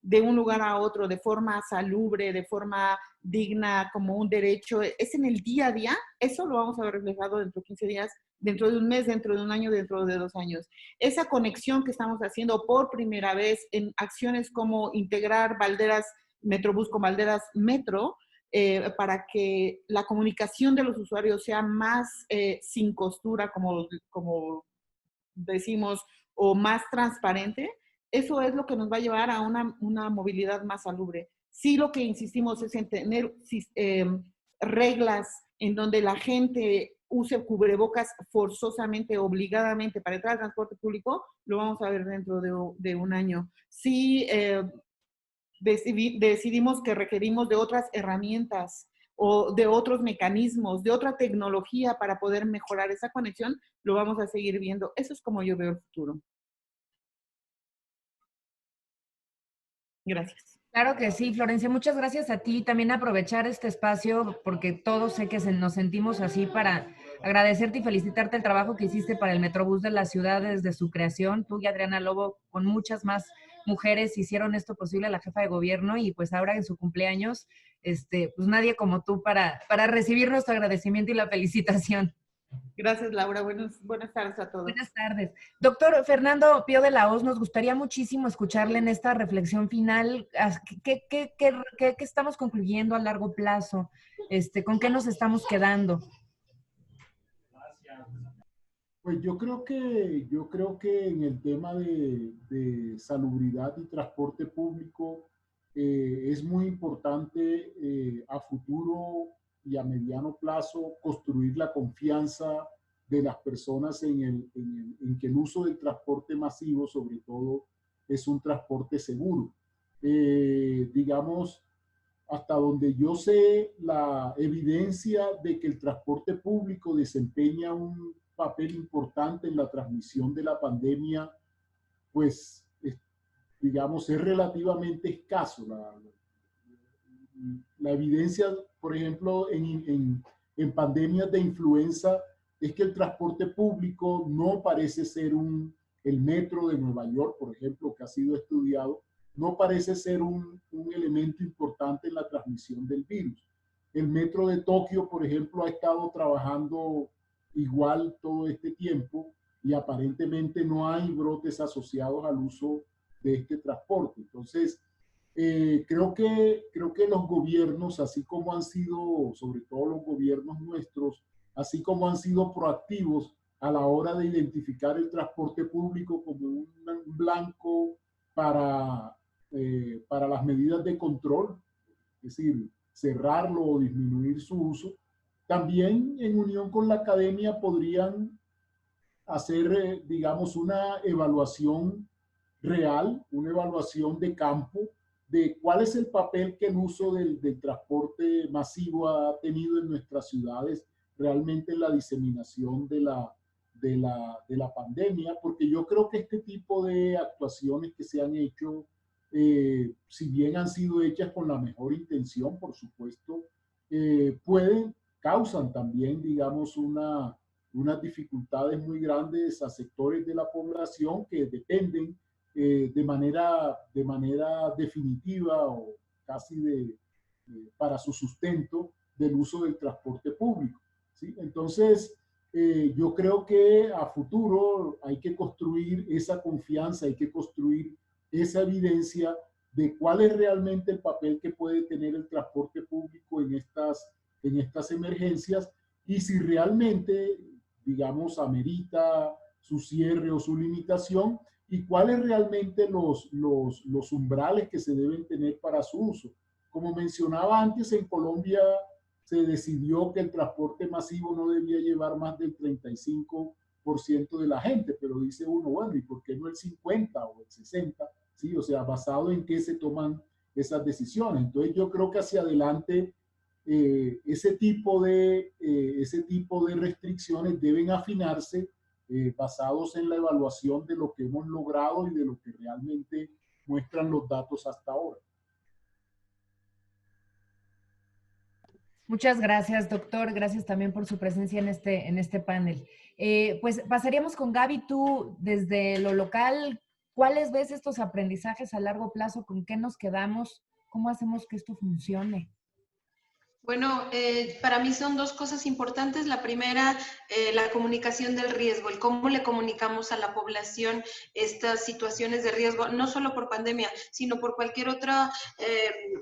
de un lugar a otro de forma salubre, de forma digna, como un derecho, es en el día a día, eso lo vamos a ver reflejado dentro de 15 días, dentro de un mes, dentro de un año, dentro de 2 años. Esa conexión que estamos haciendo por primera vez en acciones como integrar Valderas Metrobús con Valderas Metro, para que la comunicación de los usuarios sea más sin costura, como decimos, o más transparente, eso es lo que nos va a llevar a una movilidad más salubre. Sí, lo que insistimos es en tener reglas en donde la gente use cubrebocas forzosamente, obligadamente para entrar al transporte público, lo vamos a ver dentro de un año. Sí, decidimos que requerimos de otras herramientas o de otros mecanismos, de otra tecnología para poder mejorar esa conexión, lo vamos a seguir viendo. Eso es como yo veo el futuro. Gracias. Claro que sí, Florencia, muchas gracias a ti. También aprovechar este espacio, porque todos sé que nos sentimos así, para agradecerte y felicitarte el trabajo que hiciste para el Metrobús de la ciudad desde su creación. Tú y Adriana Lobo, con muchas más mujeres, hicieron esto posible, la jefa de gobierno, y pues ahora en su cumpleaños, pues nadie como tú para recibir nuestro agradecimiento y la felicitación. Gracias, Laura. Buenas tardes a todos. Buenas tardes. Doctor Fernando Pío de la Hoz, nos gustaría muchísimo escucharle en esta reflexión final. ¿Qué estamos concluyendo a largo plazo? ¿Con qué nos estamos quedando? Pues yo creo que en el tema de salubridad y transporte público es muy importante a futuro y a mediano plazo construir la confianza de las personas en que el uso del transporte masivo, sobre todo, es un transporte seguro. Digamos, hasta donde yo sé, la evidencia de que el transporte público desempeña un papel importante en la transmisión de la pandemia, pues, digamos, es relativamente escaso. La evidencia, por ejemplo, en pandemias de influenza, es que el transporte público no parece ser el metro de Nueva York, por ejemplo, que ha sido estudiado, no parece ser un elemento importante en la transmisión del virus. El metro de Tokio, por ejemplo, ha estado trabajando igual todo este tiempo y aparentemente no hay brotes asociados al uso de este transporte. Entonces, Creo que los gobiernos, así como han sido, sobre todo los gobiernos nuestros, así como han sido proactivos a la hora de identificar el transporte público como un blanco para las medidas de control, es decir, cerrarlo o disminuir su uso, también en unión con la academia podrían hacer, digamos, una evaluación real, una evaluación de campo de cuál es el papel que el uso del transporte masivo ha tenido en nuestras ciudades realmente en la diseminación de la pandemia, porque yo creo que este tipo de actuaciones que se han hecho, si bien han sido hechas con la mejor intención, por supuesto, causan también, digamos, unas dificultades muy grandes a sectores de la población que dependen de manera definitiva o casi para su sustento del uso del transporte público, ¿sí? Entonces, yo creo que a futuro hay que construir esa confianza, hay que construir esa evidencia de cuál es realmente el papel que puede tener el transporte público en estas emergencias y si realmente, digamos, amerita su cierre o su limitación y cuáles realmente los umbrales que se deben tener para su uso. Como mencionaba antes, en Colombia se decidió que el transporte masivo no debía llevar más del 35% de la gente, pero dice uno, bueno, ¿y por qué no el 50 o el 60? ¿Sí? O sea, basado en qué se toman esas decisiones. Entonces yo creo que hacia adelante ese tipo de restricciones deben afinarse basados en la evaluación de lo que hemos logrado y de lo que realmente muestran los datos hasta ahora. Muchas gracias, doctor. Gracias también por su presencia en este panel. Pues pasaríamos con Gaby. Tú, desde lo local, ¿cuáles ves estos aprendizajes a largo plazo? ¿Con qué nos quedamos? ¿Cómo hacemos que esto funcione? Bueno, para mí son dos cosas importantes. La primera, la comunicación del riesgo, el cómo le comunicamos a la población estas situaciones de riesgo, no solo por pandemia, sino por cualquier otra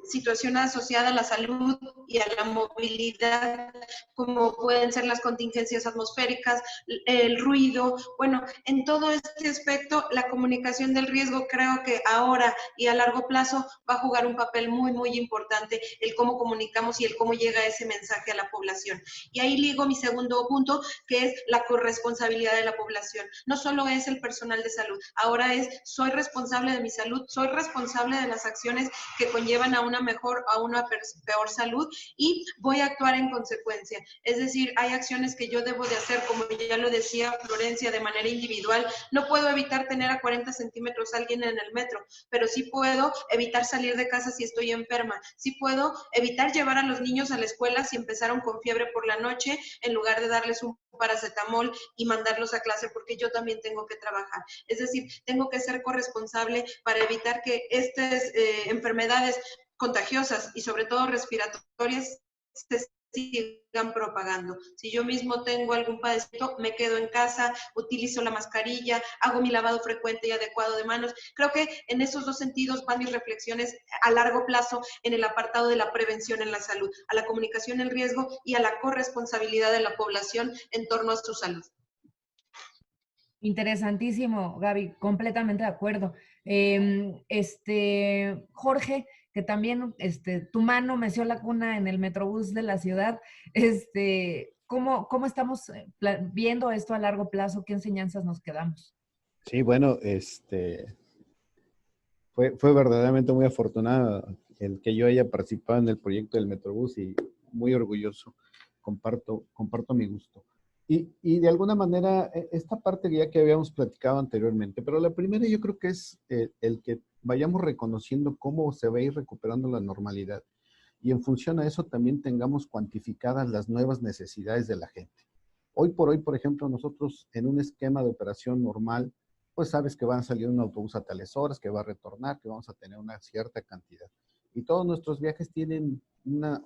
situación asociada a la salud y a la movilidad, como pueden ser las contingencias atmosféricas, el ruido. Bueno, en todo este aspecto, la comunicación del riesgo creo que ahora y a largo plazo va a jugar un papel muy, muy importante, el cómo comunicamos y el cómo llega ese mensaje a la población. Y ahí ligo mi segundo punto, que es la corresponsabilidad de la población. No solo es el personal de salud, ahora es, soy responsable de mi salud, soy responsable de las acciones que conllevan a una mejor, a una peor salud y voy a actuar en consecuencia. Es decir, hay acciones que yo debo de hacer, como ya lo decía Florencia, de manera individual. No puedo evitar tener a 40 centímetros a alguien en el metro, pero sí puedo evitar salir de casa si estoy enferma. Sí puedo evitar llevar a los niños a la escuela si empezaron con fiebre por la noche, en lugar de darles un paracetamol y mandarlos a clase porque yo también tengo que trabajar. Es decir, tengo que ser corresponsable para evitar que estas enfermedades contagiosas y sobre todo respiratorias se sigan propagando. Si yo mismo tengo algún padecimiento, me quedo en casa, utilizo la mascarilla, hago mi lavado frecuente y adecuado de manos. Creo que en esos dos sentidos van mis reflexiones a largo plazo en el apartado de la prevención en la salud, a la comunicación del riesgo y a la corresponsabilidad de la población en torno a su salud. Interesantísimo, Gaby, completamente de acuerdo. Jorge, que también tu mano meció la cuna en el Metrobús de la ciudad, ¿cómo estamos viendo esto a largo plazo? ¿Qué enseñanzas nos quedamos? Sí, bueno, fue verdaderamente muy afortunado el que yo haya participado en el proyecto del Metrobús y muy orgulloso, comparto mi gusto. Y de alguna manera, esta parte ya que habíamos platicado anteriormente, pero la primera yo creo que es el que vayamos reconociendo cómo se va a ir recuperando la normalidad. Y en función a eso también tengamos cuantificadas las nuevas necesidades de la gente. Hoy por hoy, por ejemplo, nosotros en un esquema de operación normal, pues sabes que van a salir un autobús a tales horas, que va a retornar, que vamos a tener una cierta cantidad. Y todos nuestros viajes tienen una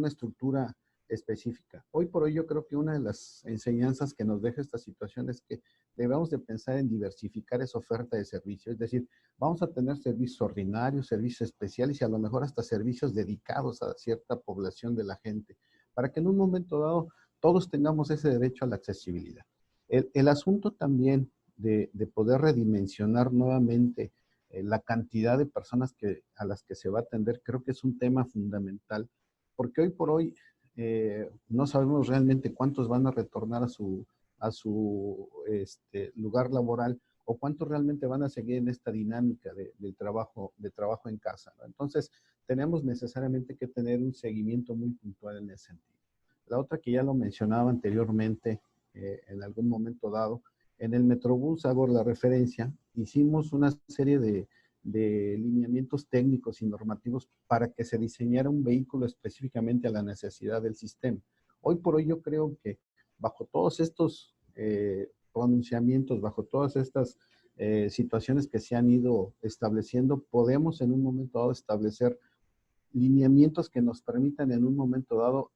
estructura específica. Hoy por hoy yo creo que una de las enseñanzas que nos deja esta situación es que debemos de pensar en diversificar esa oferta de servicios, es decir, vamos a tener servicios ordinarios, servicios especiales y a lo mejor hasta servicios dedicados a cierta población de la gente, para que en un momento dado todos tengamos ese derecho a la accesibilidad. El asunto también de poder redimensionar nuevamente la cantidad de personas a las que se va a atender, creo que es un tema fundamental, porque hoy por hoy no sabemos realmente cuántos van a retornar a su lugar laboral o cuántos realmente van a seguir en esta dinámica de trabajo en casa, ¿no? Entonces, tenemos necesariamente que tener un seguimiento muy puntual en ese sentido. La otra que ya lo mencionaba anteriormente, en algún momento dado, en el Metrobús, hago la referencia, hicimos una serie de lineamientos técnicos y normativos para que se diseñara un vehículo específicamente a la necesidad del sistema. Hoy por hoy yo creo que bajo todos estos pronunciamientos, bajo todas estas situaciones que se han ido estableciendo, podemos en un momento dado establecer lineamientos que nos permitan en un momento dado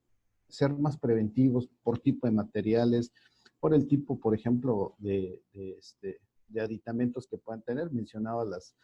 ser más preventivos por tipo de materiales, por el tipo, por ejemplo, de aditamentos que puedan tener. Mencionaba las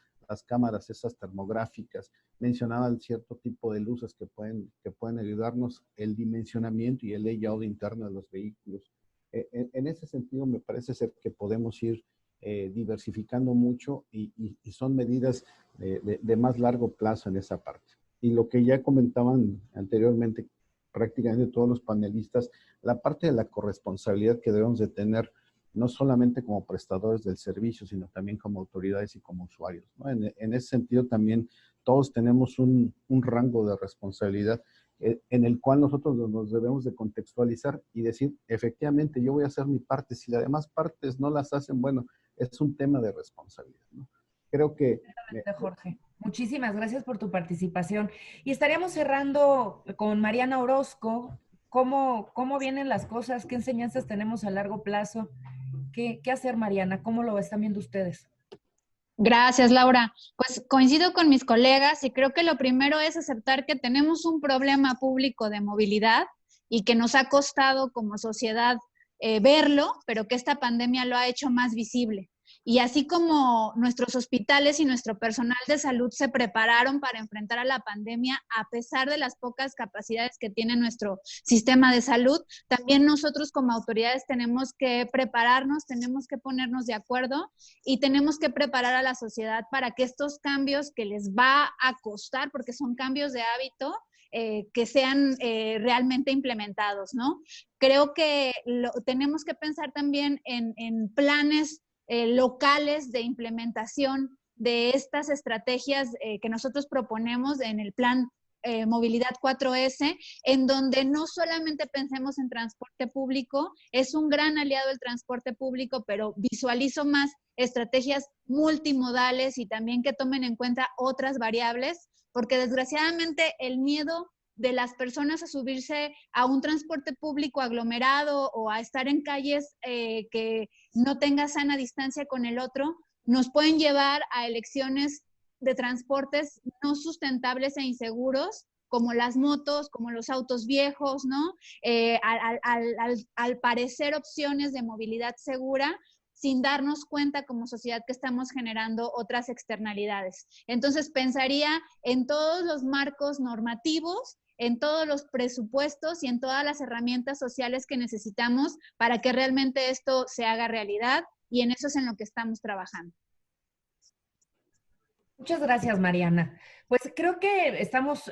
cámaras esas termográficas, mencionaba el cierto tipo de luces que pueden ayudarnos, el dimensionamiento y el layout interno de los vehículos. En ese sentido, me parece ser que podemos ir diversificando mucho y son medidas de más largo plazo en esa parte. Y lo que ya comentaban anteriormente, prácticamente todos los panelistas, la parte de la corresponsabilidad que debemos de tener, no solamente como prestadores del servicio, sino también como autoridades y como usuarios, ¿no? En ese sentido también todos tenemos un rango de responsabilidad en el cual nosotros nos debemos de contextualizar y decir, efectivamente, yo voy a hacer mi parte. Si las demás partes no las hacen, bueno, es un tema de responsabilidad, ¿no? Creo que... Jorge, muchísimas gracias por tu participación. Y estaríamos cerrando con Mariana Orozco. ¿Cómo vienen las cosas? ¿Qué enseñanzas tenemos a largo plazo? ¿Qué hacer, Mariana? ¿Cómo lo están viendo ustedes? Gracias, Laura. Pues coincido con mis colegas y creo que lo primero es aceptar que tenemos un problema público de movilidad y que nos ha costado como sociedad verlo, pero que esta pandemia lo ha hecho más visible. Y así como nuestros hospitales y nuestro personal de salud se prepararon para enfrentar a la pandemia, a pesar de las pocas capacidades que tiene nuestro sistema de salud, también nosotros como autoridades tenemos que prepararnos, tenemos que ponernos de acuerdo y tenemos que preparar a la sociedad para que estos cambios que les va a costar, porque son cambios de hábito, que sean realmente implementados, ¿no? Creo que tenemos que pensar también en planes locales de implementación de estas estrategias que nosotros proponemos en el plan Movilidad 4S, en donde no solamente pensemos en transporte público, es un gran aliado el transporte público, pero visualizo más estrategias multimodales y también que tomen en cuenta otras variables, porque desgraciadamente el miedo de las personas a subirse a un transporte público aglomerado o a estar en calles que no tenga sana distancia con el otro, nos pueden llevar a elecciones de transportes no sustentables e inseguros, como las motos, como los autos viejos, ¿no? Al parecer opciones de movilidad segura, sin darnos cuenta como sociedad que estamos generando otras externalidades. Entonces pensaría en todos los marcos normativos, en todos los presupuestos y en todas las herramientas sociales que necesitamos para que realmente esto se haga realidad, y en eso es en lo que estamos trabajando. Muchas gracias, Mariana. Pues creo que estamos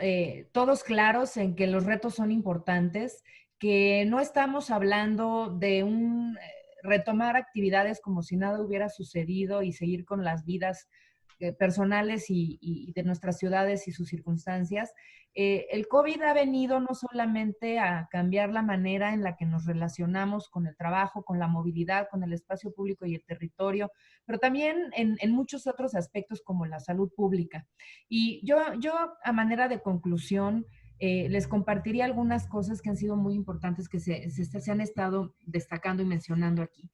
todos claros en que los retos son importantes, que no estamos hablando de retomar actividades como si nada hubiera sucedido y seguir con las vidas personales y de nuestras ciudades y sus circunstancias. El COVID ha venido no solamente a cambiar la manera en la que nos relacionamos con el trabajo, con la movilidad, con el espacio público y el territorio, pero también en muchos otros aspectos como la salud pública. Y yo a manera de conclusión, les compartiría algunas cosas que han sido muy importantes que se han estado destacando y mencionando aquí.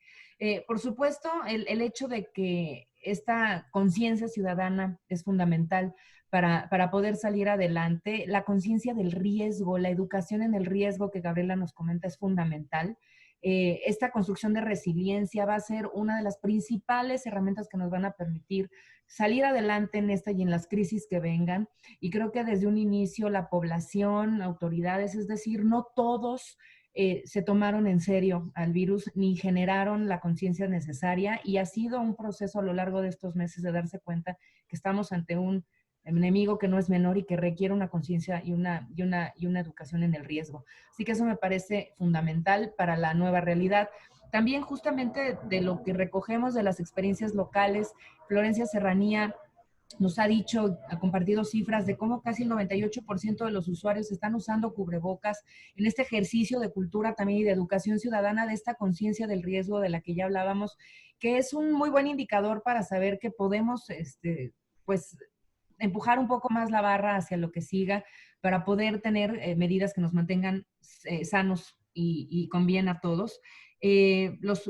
Por supuesto, el hecho de que esta conciencia ciudadana es fundamental para poder salir adelante. La conciencia del riesgo, la educación en el riesgo que Gabriela nos comenta es fundamental. Esta construcción de resiliencia va a ser una de las principales herramientas que nos van a permitir salir adelante en esta y en las crisis que vengan. Y creo que desde un inicio la población, autoridades, es decir, no todos se tomaron en serio al virus ni generaron la conciencia necesaria, y ha sido un proceso a lo largo de estos meses de darse cuenta que estamos ante un enemigo que no es menor y que requiere una conciencia y una educación en el riesgo. Así que eso me parece fundamental para la nueva realidad. También justamente de lo que recogemos de las experiencias locales, Florencia Serranía nos ha dicho, ha compartido cifras de cómo casi el 98% de los usuarios están usando cubrebocas en este ejercicio de cultura también y de educación ciudadana, de esta conciencia del riesgo de la que ya hablábamos, que es un muy buen indicador para saber que podemos, pues, empujar un poco más la barra hacia lo que siga para poder tener medidas que nos mantengan sanos y con bien a todos. Los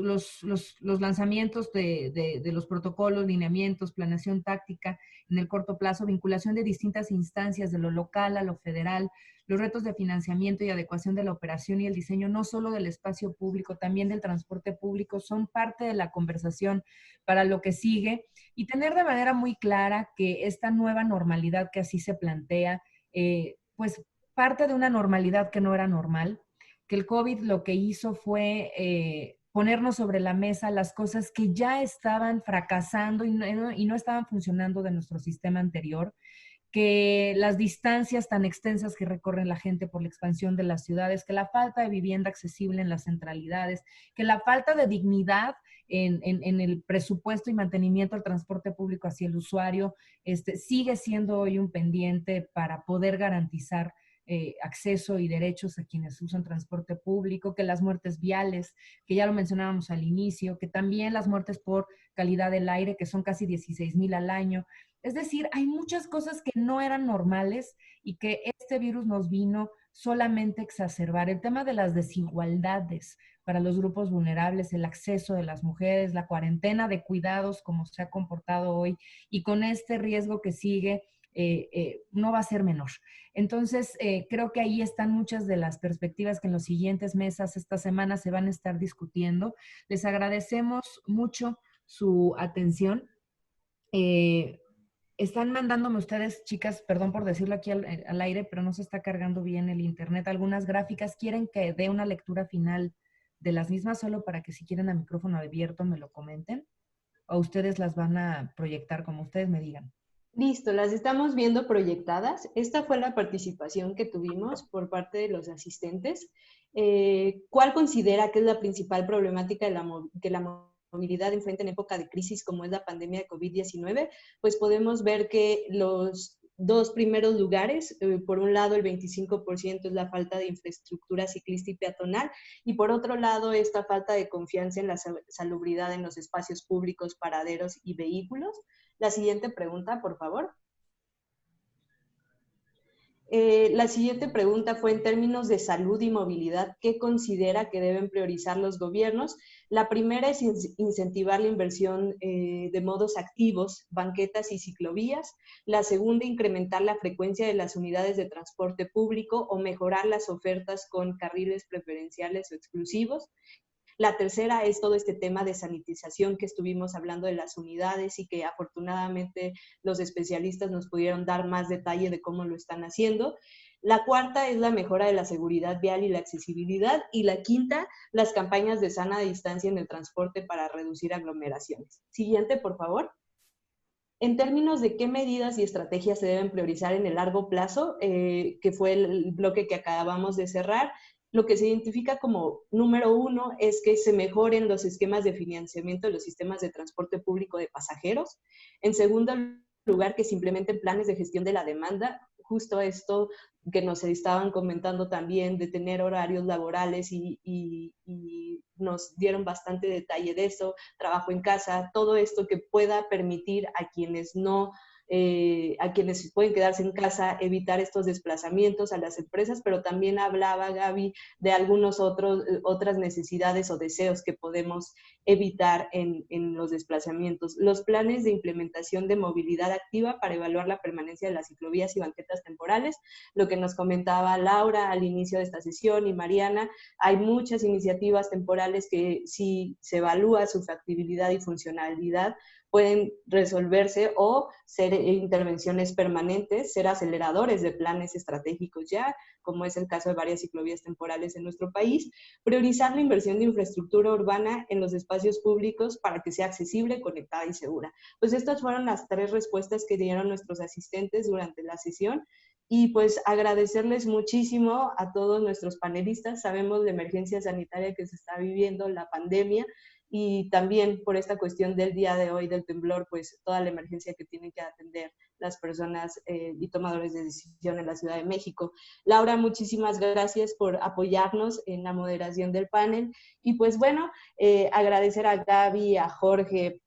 lanzamientos de los protocolos, lineamientos, planeación táctica en el corto plazo, vinculación de distintas instancias de lo local a lo federal, los retos de financiamiento y adecuación de la operación y el diseño no solo del espacio público, también del transporte público, son parte de la conversación para lo que sigue, y tener de manera muy clara que esta nueva normalidad que así se plantea, pues parte de una normalidad que no era normal, que el COVID lo que hizo fue ponernos sobre la mesa las cosas que ya estaban fracasando y no estaban funcionando de nuestro sistema anterior, que las distancias tan extensas que recorren la gente por la expansión de las ciudades, que la falta de vivienda accesible en las centralidades, que la falta de dignidad en el presupuesto y mantenimiento del transporte público hacia el usuario, sigue siendo hoy un pendiente para poder garantizar acceso y derechos a quienes usan transporte público, que las muertes viales, que ya lo mencionábamos al inicio, que también las muertes por calidad del aire, que son casi 16,000 al año. Es decir, hay muchas cosas que no eran normales y que este virus nos vino solamente a exacerbar. El tema de las desigualdades para los grupos vulnerables, el acceso de las mujeres, la cuarentena de cuidados como se ha comportado hoy, y con este riesgo que sigue, no va a ser menor. Entonces, creo que ahí están muchas de las perspectivas que en los siguientes meses, esta semana, se van a estar discutiendo. Les agradecemos mucho su atención. Están mandándome ustedes, chicas, perdón por decirlo aquí al aire, pero no se está cargando bien el internet, algunas gráficas. ¿Quieren que dé una lectura final de las mismas, solo para que si quieren a micrófono abierto me lo comenten? ¿O ustedes las van a proyectar como ustedes me digan? Listo, las estamos viendo proyectadas. Esta fue la participación que tuvimos por parte de los asistentes. ¿Cuál considera que es la principal problemática que la movilidad enfrenta en época de crisis como es la pandemia de COVID-19? Pues podemos ver que los dos primeros lugares, por un lado el 25% es la falta de infraestructura ciclista y peatonal, y por otro lado esta falta de confianza en la salubridad en los espacios públicos, paraderos y vehículos. La siguiente pregunta, por favor. La siguiente pregunta fue en términos de salud y movilidad, ¿qué considera que deben priorizar los gobiernos? La primera es incentivar la inversión de modos activos, banquetas y ciclovías. La segunda, incrementar la frecuencia de las unidades de transporte público o mejorar las ofertas con carriles preferenciales o exclusivos. La tercera es todo este tema de sanitización que estuvimos hablando de las unidades y que afortunadamente los especialistas nos pudieron dar más detalle de cómo lo están haciendo. La cuarta es la mejora de la seguridad vial y la accesibilidad. Y la quinta, las campañas de sana distancia en el transporte para reducir aglomeraciones. Siguiente, por favor. En términos de qué medidas y estrategias se deben priorizar en el largo plazo, que fue el bloque que acabamos de cerrar, lo que se identifica como número uno es que se mejoren los esquemas de financiamiento de los sistemas de transporte público de pasajeros. En segundo lugar, que se implementen planes de gestión de la demanda. Justo esto que nos estaban comentando también, de tener horarios laborales y nos dieron bastante detalle de eso, trabajo en casa, todo esto que pueda permitir a quienes no a quienes pueden quedarse en casa, evitar estos desplazamientos a las empresas, pero también hablaba Gaby de algunos otras necesidades o deseos que podemos evitar en los desplazamientos. Los planes de implementación de movilidad activa para evaluar la permanencia de las ciclovías y banquetas temporales, lo que nos comentaba Laura al inicio de esta sesión y Mariana, hay muchas iniciativas temporales que si se evalúa su factibilidad y funcionalidad, pueden resolverse o ser intervenciones permanentes, ser aceleradores de planes estratégicos ya, como es el caso de varias ciclovías temporales en nuestro país, priorizar la inversión de infraestructura urbana en los espacios públicos para que sea accesible, conectada y segura. Pues estas fueron las 3 respuestas que dieron nuestros asistentes durante la sesión. Y pues agradecerles muchísimo a todos nuestros panelistas. Sabemos la emergencia sanitaria que se está viviendo, la pandemia, y también por esta cuestión del día de hoy del temblor, pues toda la emergencia que tienen que atender las personas y tomadores de decisión en la Ciudad de México. Laura, muchísimas gracias por apoyarnos en la moderación del panel. Y pues bueno, agradecer a Gaby, a Jorge,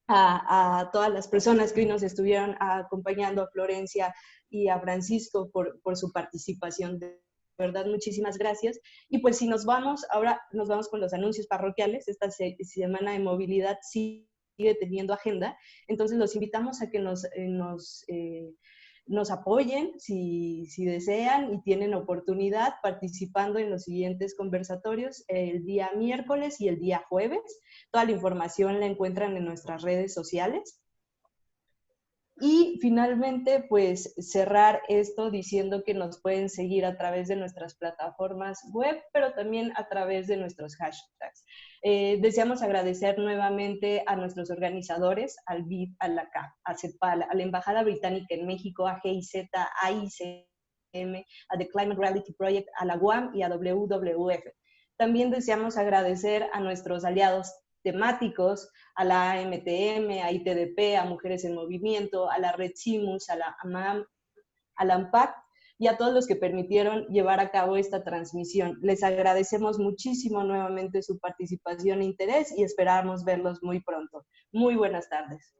a todas las personas que hoy nos estuvieron acompañando, a Florencia y a Francisco por su participación. De verdad, muchísimas gracias. Y pues si nos vamos, ahora nos vamos con los anuncios parroquiales. Esta semana de movilidad sigue teniendo agenda, entonces los invitamos a que nos apoyen si desean y tienen oportunidad participando en los siguientes conversatorios el día miércoles y el día jueves. Toda la información la encuentran en nuestras redes sociales. Y finalmente, pues cerrar esto diciendo que nos pueden seguir a través de nuestras plataformas web, pero también a través de nuestros hashtags. Deseamos agradecer nuevamente a nuestros organizadores, al BID, a la CAF, a CEPAL, a la Embajada Británica en México, a GIZ, a ICM, a The Climate Reality Project, a la UAM y a WWF. También deseamos agradecer a nuestros aliados temáticos, a la AMTM, a ITDP, a Mujeres en Movimiento, a la Red CIMUS, a la AMAM, a la AMPAC y a todos los que permitieron llevar a cabo esta transmisión. Les agradecemos muchísimo nuevamente su participación e interés y esperamos verlos muy pronto. Muy buenas tardes.